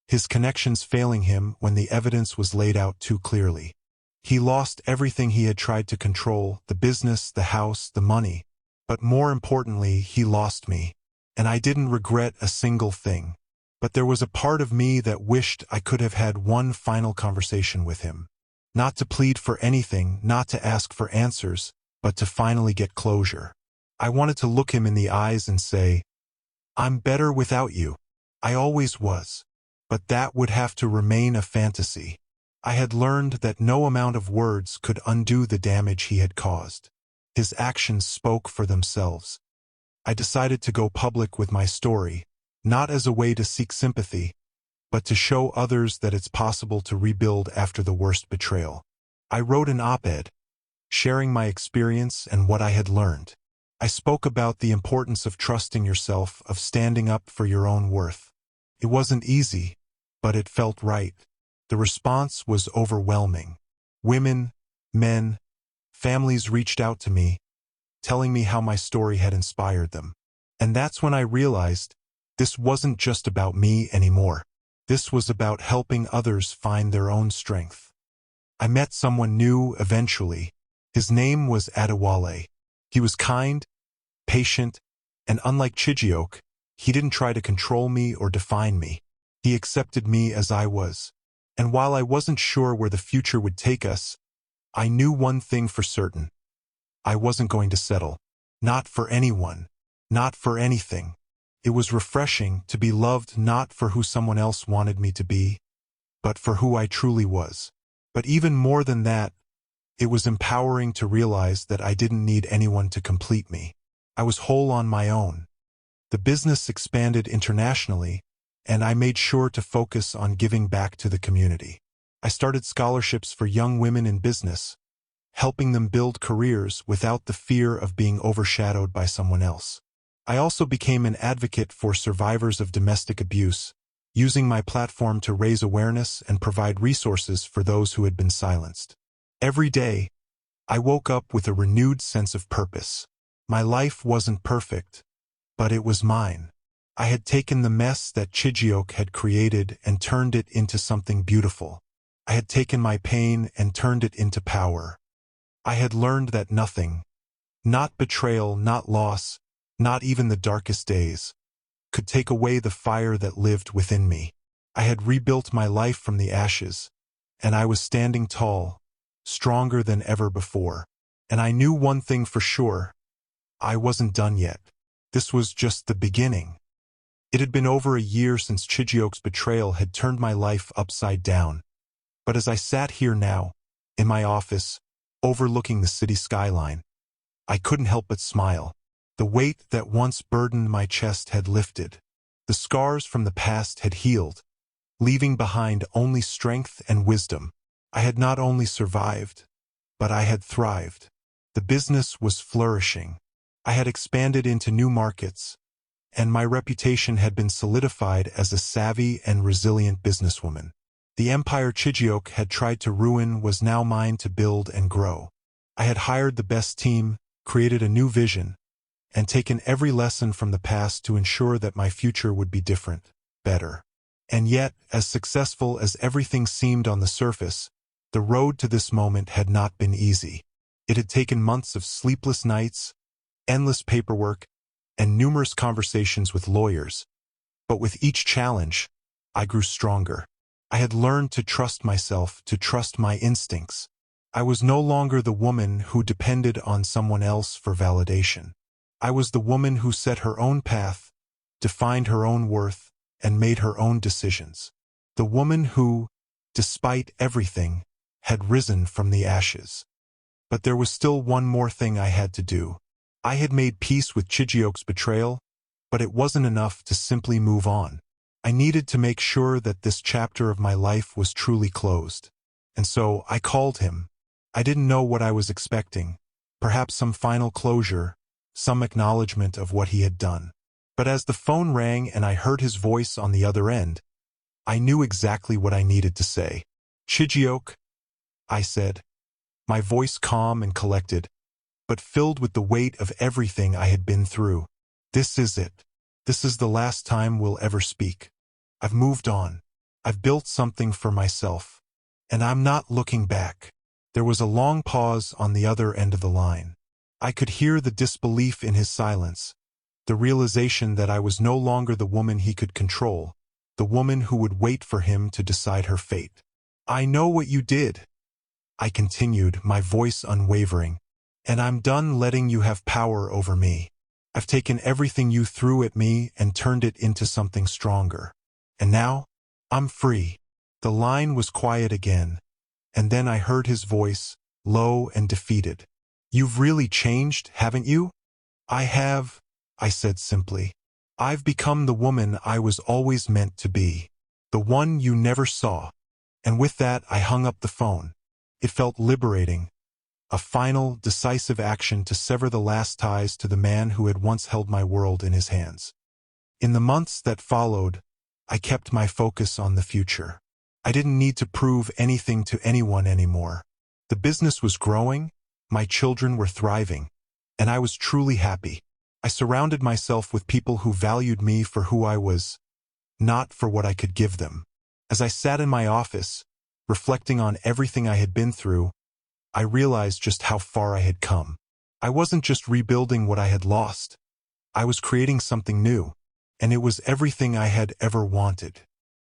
his connections failing him when the evidence was laid out too clearly. He lost everything he had tried to control, the business, the house, the money. But more importantly, he lost me. And I didn't regret a single thing. But there was a part of me that wished I could have had one final conversation with him. Not to plead for anything, not to ask for answers, but to finally get closure. I wanted to look him in the eyes and say, "I'm better without you. I always was." But that would have to remain a fantasy. I had learned that no amount of words could undo the damage he had caused. His actions spoke for themselves. I decided to go public with my story, not as a way to seek sympathy, but to show others that it's possible to rebuild after the worst betrayal. I wrote an op-ed, sharing my experience and what I had learned. I spoke about the importance of trusting yourself, of standing up for your own worth. It wasn't easy, but it felt right. The response was overwhelming. Women, men, families reached out to me, telling me how my story had inspired them. And that's when I realized this wasn't just about me anymore. This was about helping others find their own strength. I met someone new eventually. His name was Adewale. He was kind, patient, and unlike Chijioke, he didn't try to control me or define me. He accepted me as I was. And while I wasn't sure where the future would take us, I knew one thing for certain. I wasn't going to settle. Not for anyone. Not for anything. It was refreshing to be loved not for who someone else wanted me to be, but for who I truly was. But even more than that, it was empowering to realize that I didn't need anyone to complete me. I was whole on my own. The business expanded internationally, and I made sure to focus on giving back to the community. I started scholarships for young women in business, helping them build careers without the fear of being overshadowed by someone else. I also became an advocate for survivors of domestic abuse, using my platform to raise awareness and provide resources for those who had been silenced. Every day, I woke up with a renewed sense of purpose. My life wasn't perfect, but it was mine. I had taken the mess that Chijioke had created and turned it into something beautiful. I had taken my pain and turned it into power. I had learned that nothing, not betrayal, not loss, not even the darkest days, could take away the fire that lived within me. I had rebuilt my life from the ashes, and I was standing tall, stronger than ever before. And I knew one thing for sure. I wasn't done yet. This was just the beginning. It had been over a year since Chijioke's betrayal had turned my life upside down. But as I sat here now, in my office, overlooking the city skyline, I couldn't help but smile. The weight that once burdened my chest had lifted. The scars from the past had healed, leaving behind only strength and wisdom. I had not only survived, but I had thrived. The business was flourishing. I had expanded into new markets, and my reputation had been solidified as a savvy and resilient businesswoman. The empire Chijioke had tried to ruin was now mine to build and grow. I had hired the best team, created a new vision, and taken every lesson from the past to ensure that my future would be different, better. And yet, as successful as everything seemed on the surface, the road to this moment had not been easy. It had taken months of sleepless nights, endless paperwork, and numerous conversations with lawyers. But with each challenge, I grew stronger. I had learned to trust myself, to trust my instincts. I was no longer the woman who depended on someone else for validation. I was the woman who set her own path, defined her own worth, and made her own decisions. The woman who, despite everything, had risen from the ashes. But there was still one more thing I had to do. I had made peace with Chijioke's betrayal, but it wasn't enough to simply move on. I needed to make sure that this chapter of my life was truly closed. And so I called him. I didn't know what I was expecting. Perhaps some final closure, some acknowledgement of what he had done. But as the phone rang and I heard his voice on the other end, I knew exactly what I needed to say. "Chijioke," I said, my voice calm and collected, but filled with the weight of everything I had been through. "This is it. This is the last time we'll ever speak. I've moved on. I've built something for myself, and I'm not looking back." There was a long pause on the other end of the line. I could hear the disbelief in his silence, the realization that I was no longer the woman he could control, the woman who would wait for him to decide her fate. "I know what you did," I continued, my voice unwavering, "and I'm done letting you have power over me. I've taken everything you threw at me and turned it into something stronger. And now, I'm free." The line was quiet again, and then I heard his voice, low and defeated. "You've really changed, haven't you?" "I have," I said simply. "I've become the woman I was always meant to be. The one you never saw." And with that, I hung up the phone. It felt liberating. A final, decisive action to sever the last ties to the man who had once held my world in his hands. In the months that followed, I kept my focus on the future. I didn't need to prove anything to anyone anymore. The business was growing, my children were thriving, and I was truly happy. I surrounded myself with people who valued me for who I was, not for what I could give them. As I sat in my office, reflecting on everything I had been through, I realized just how far I had come. I wasn't just rebuilding what I had lost. I was creating something new, and it was everything I had ever wanted.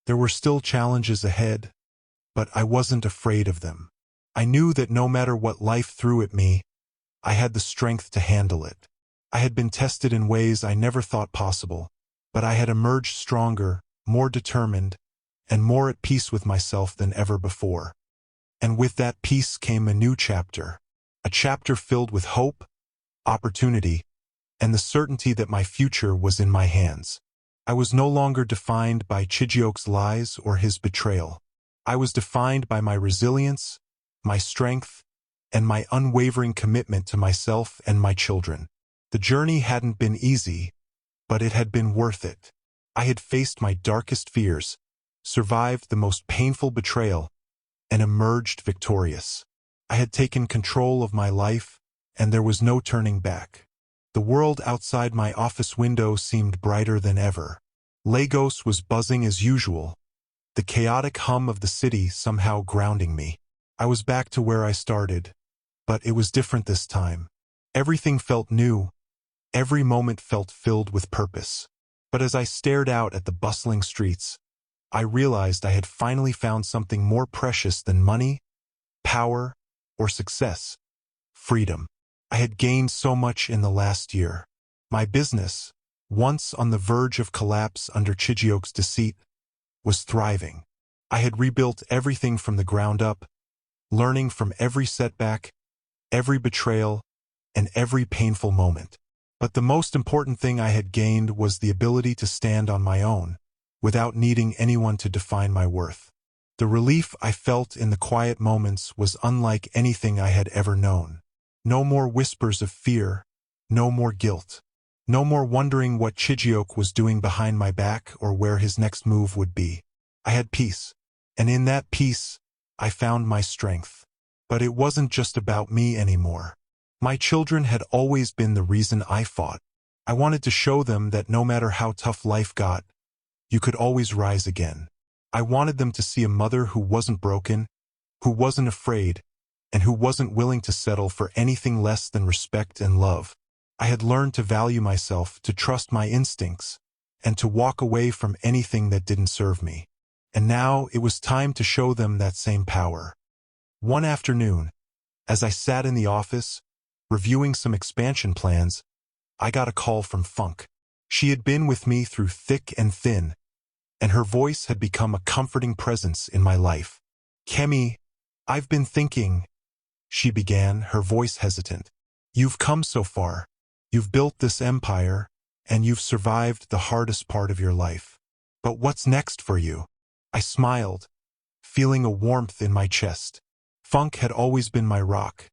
There were still challenges ahead, but I wasn't afraid of them. I knew that no matter what life threw at me, I had the strength to handle it. I had been tested in ways I never thought possible, but I had emerged stronger, more determined, and more at peace with myself than ever before. And with that peace came a new chapter, a chapter filled with hope, opportunity, and the certainty that my future was in my hands. I was no longer defined by Chijioke's lies or his betrayal. I was defined by my resilience, my strength, and my unwavering commitment to myself and my children. The journey hadn't been easy, but it had been worth it. I had faced my darkest fears, survived the most painful betrayal, and emerged victorious. I had taken control of my life, and there was no turning back. The world outside my office window seemed brighter than ever. Lagos was buzzing as usual, the chaotic hum of the city somehow grounding me. I was back to where I started, but it was different this time. Everything felt new. Every moment felt filled with purpose. But as I stared out at the bustling streets, I realized I had finally found something more precious than money, power, or success. Freedom. I had gained so much in the last year. My business, once on the verge of collapse under Chijioke's deceit, was thriving. I had rebuilt everything from the ground up, learning from every setback, every betrayal, and every painful moment. But the most important thing I had gained was the ability to stand on my own, without needing anyone to define my worth. The relief I felt in the quiet moments was unlike anything I had ever known. No more whispers of fear, no more guilt, no more wondering what Chijioke was doing behind my back or where his next move would be. I had peace, and in that peace, I found my strength. But it wasn't just about me anymore. My children had always been the reason I fought. I wanted to show them that no matter how tough life got, you could always rise again. I wanted them to see a mother who wasn't broken, who wasn't afraid, and who wasn't willing to settle for anything less than respect and love. I had learned to value myself, to trust my instincts, and to walk away from anything that didn't serve me. And now it was time to show them that same power. One afternoon, as I sat in the office, reviewing some expansion plans, I got a call from Funk. She had been with me through thick and thin, and her voice had become a comforting presence in my life. "Kemi, I've been thinking," she began, her voice hesitant. "You've come so far. You've built this empire, and you've survived the hardest part of your life. But what's next for you?" I smiled, feeling a warmth in my chest. Funk had always been my rock,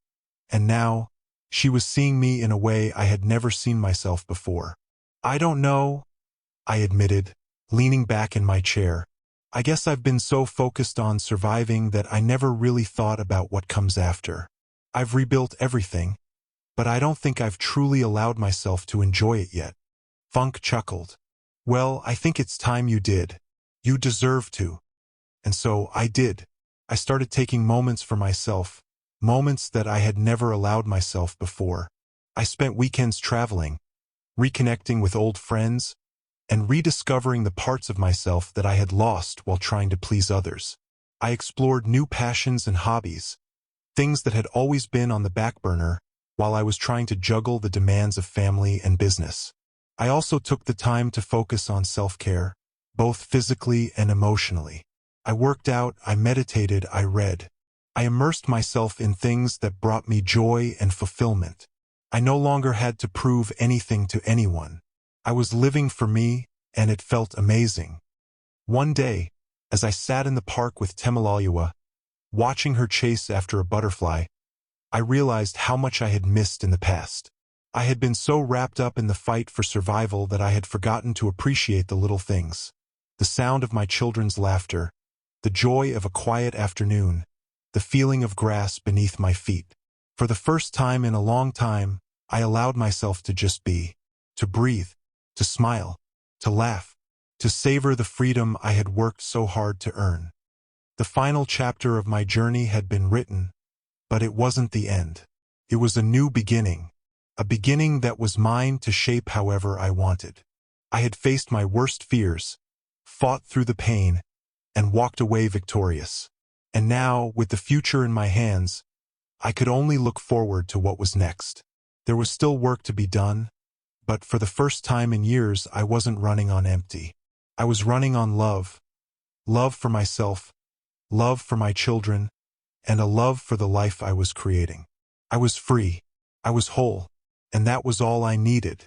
and now she was seeing me in a way I had never seen myself before. "I don't know," I admitted, leaning back in my chair. "I guess I've been so focused on surviving that I never really thought about what comes after. I've rebuilt everything, but I don't think I've truly allowed myself to enjoy it yet." Funk chuckled. "Well, I think it's time you did. You deserve to." And so I did. I started taking moments for myself, moments that I had never allowed myself before. I spent weekends traveling, reconnecting with old friends, and rediscovering the parts of myself that I had lost while trying to please others. I explored new passions and hobbies, things that had always been on the back burner while I was trying to juggle the demands of family and business. I also took the time to focus on self-care, both physically and emotionally. I worked out, I meditated, I read. I immersed myself in things that brought me joy and fulfillment. I no longer had to prove anything to anyone. I was living for me, and it felt amazing. One day, as I sat in the park with Temalalyua, watching her chase after a butterfly, I realized how much I had missed in the past. I had been so wrapped up in the fight for survival that I had forgotten to appreciate the little things. The sound of my children's laughter, the joy of a quiet afternoon, the feeling of grass beneath my feet. For the first time in a long time, I allowed myself to just be, to breathe, to smile, to laugh, to savor the freedom I had worked so hard to earn. The final chapter of my journey had been written, but it wasn't the end. It was a new beginning, a beginning that was mine to shape however I wanted. I had faced my worst fears, fought through the pain, and walked away victorious. And now, with the future in my hands, I could only look forward to what was next. There was still work to be done, but for the first time in years I wasn't running on empty. I was running on love. Love for myself, love for my children, and a love for the life I was creating. I was free. I was whole. And that was all I needed.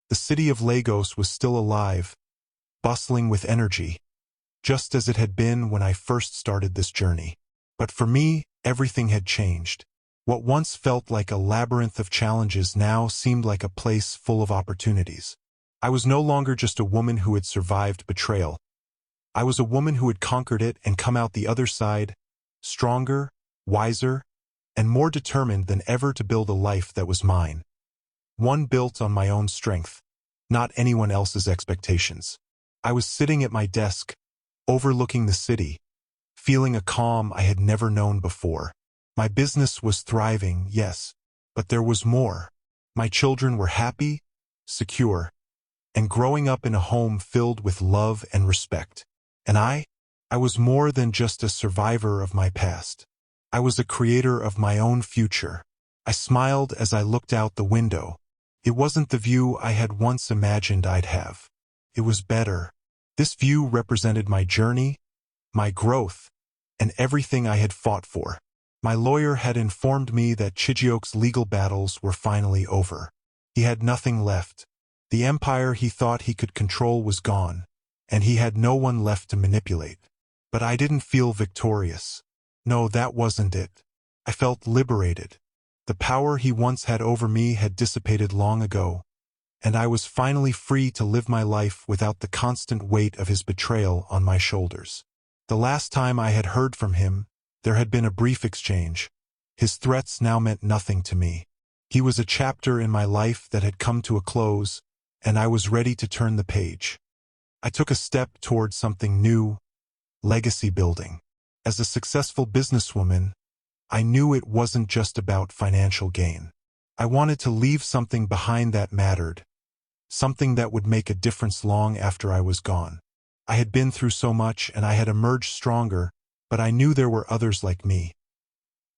The city of Lagos was still alive, bustling with energy, just as it had been when I first started this journey. But for me, everything had changed. What once felt like a labyrinth of challenges now seemed like a place full of opportunities. I was no longer just a woman who had survived betrayal. I was a woman who had conquered it and come out the other side, stronger, wiser, and more determined than ever to build a life that was mine. One built on my own strength, not anyone else's expectations. I was sitting at my desk, overlooking the city, feeling a calm I had never known before. My business was thriving, yes, but there was more. My children were happy, secure, and growing up in a home filled with love and respect. And I was more than just a survivor of my past. I was a creator of my own future. I smiled as I looked out the window. It wasn't the view I had once imagined I'd have. It was better. This view represented my journey, my growth, and everything I had fought for. My lawyer had informed me that Chijioke's legal battles were finally over. He had nothing left. The empire he thought he could control was gone, and he had no one left to manipulate. But I didn't feel victorious. No, that wasn't it. I felt liberated. The power he once had over me had dissipated long ago, and I was finally free to live my life without the constant weight of his betrayal on my shoulders. The last time I had heard from him, there had been a brief exchange. His threats now meant nothing to me. He was a chapter in my life that had come to a close, and I was ready to turn the page. I took a step toward something new, legacy building. As a successful businesswoman, I knew it wasn't just about financial gain. I wanted to leave something behind that mattered, something that would make a difference long after I was gone. I had been through so much and I had emerged stronger, but I knew there were others like me.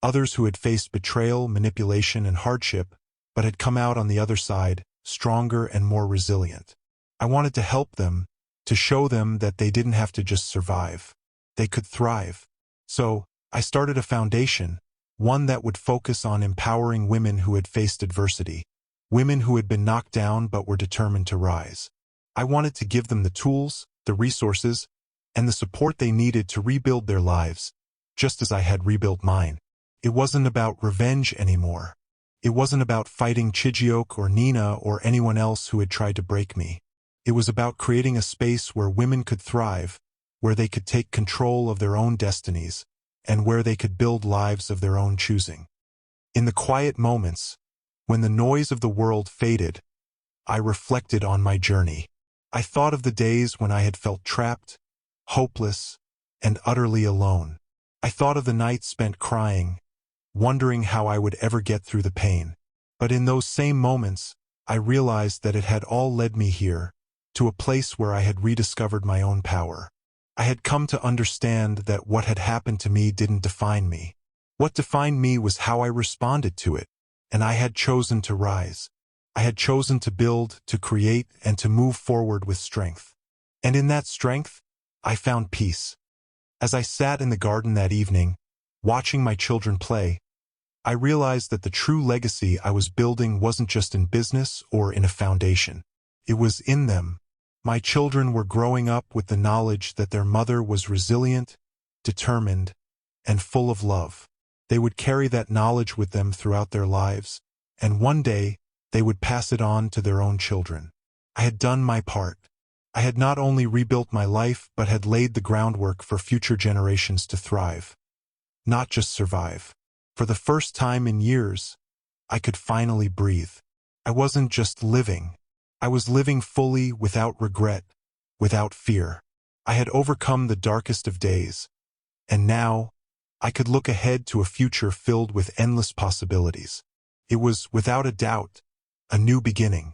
Others who had faced betrayal, manipulation, and hardship, but had come out on the other side, stronger and more resilient. I wanted to help them, to show them that they didn't have to just survive. They could thrive. So, I started a foundation, one that would focus on empowering women who had faced adversity, women who had been knocked down but were determined to rise. I wanted to give them the tools, the resources, and the support they needed to rebuild their lives, just as I had rebuilt mine. It wasn't about revenge anymore. It wasn't about fighting Chijioke or Nina or anyone else who had tried to break me. It was about creating a space where women could thrive, where they could take control of their own destinies, and where they could build lives of their own choosing. In the quiet moments, when the noise of the world faded, I reflected on my journey. I thought of the days when I had felt trapped, hopeless, and utterly alone. I thought of the nights spent crying, wondering how I would ever get through the pain. But in those same moments, I realized that it had all led me here, to a place where I had rediscovered my own power. I had come to understand that what had happened to me didn't define me. What defined me was how I responded to it, and I had chosen to rise. I had chosen to build, to create, and to move forward with strength. And in that strength, I found peace. As I sat in the garden that evening, watching my children play, I realized that the true legacy I was building wasn't just in business or in a foundation. It was in them. My children were growing up with the knowledge that their mother was resilient, determined, and full of love. They would carry that knowledge with them throughout their lives, and one day, they would pass it on to their own children. I had done my part. I had not only rebuilt my life, but had laid the groundwork for future generations to thrive, not just survive. For the first time in years, I could finally breathe. I wasn't just living. I was living fully, without regret, without fear. I had overcome the darkest of days, and now, I could look ahead to a future filled with endless possibilities. It was, without a doubt, a new beginning.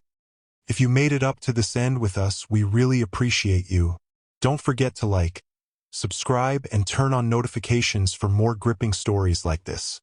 If you made it up to this end with us, we really appreciate you. Don't forget to like, subscribe, and turn on notifications for more gripping stories like this.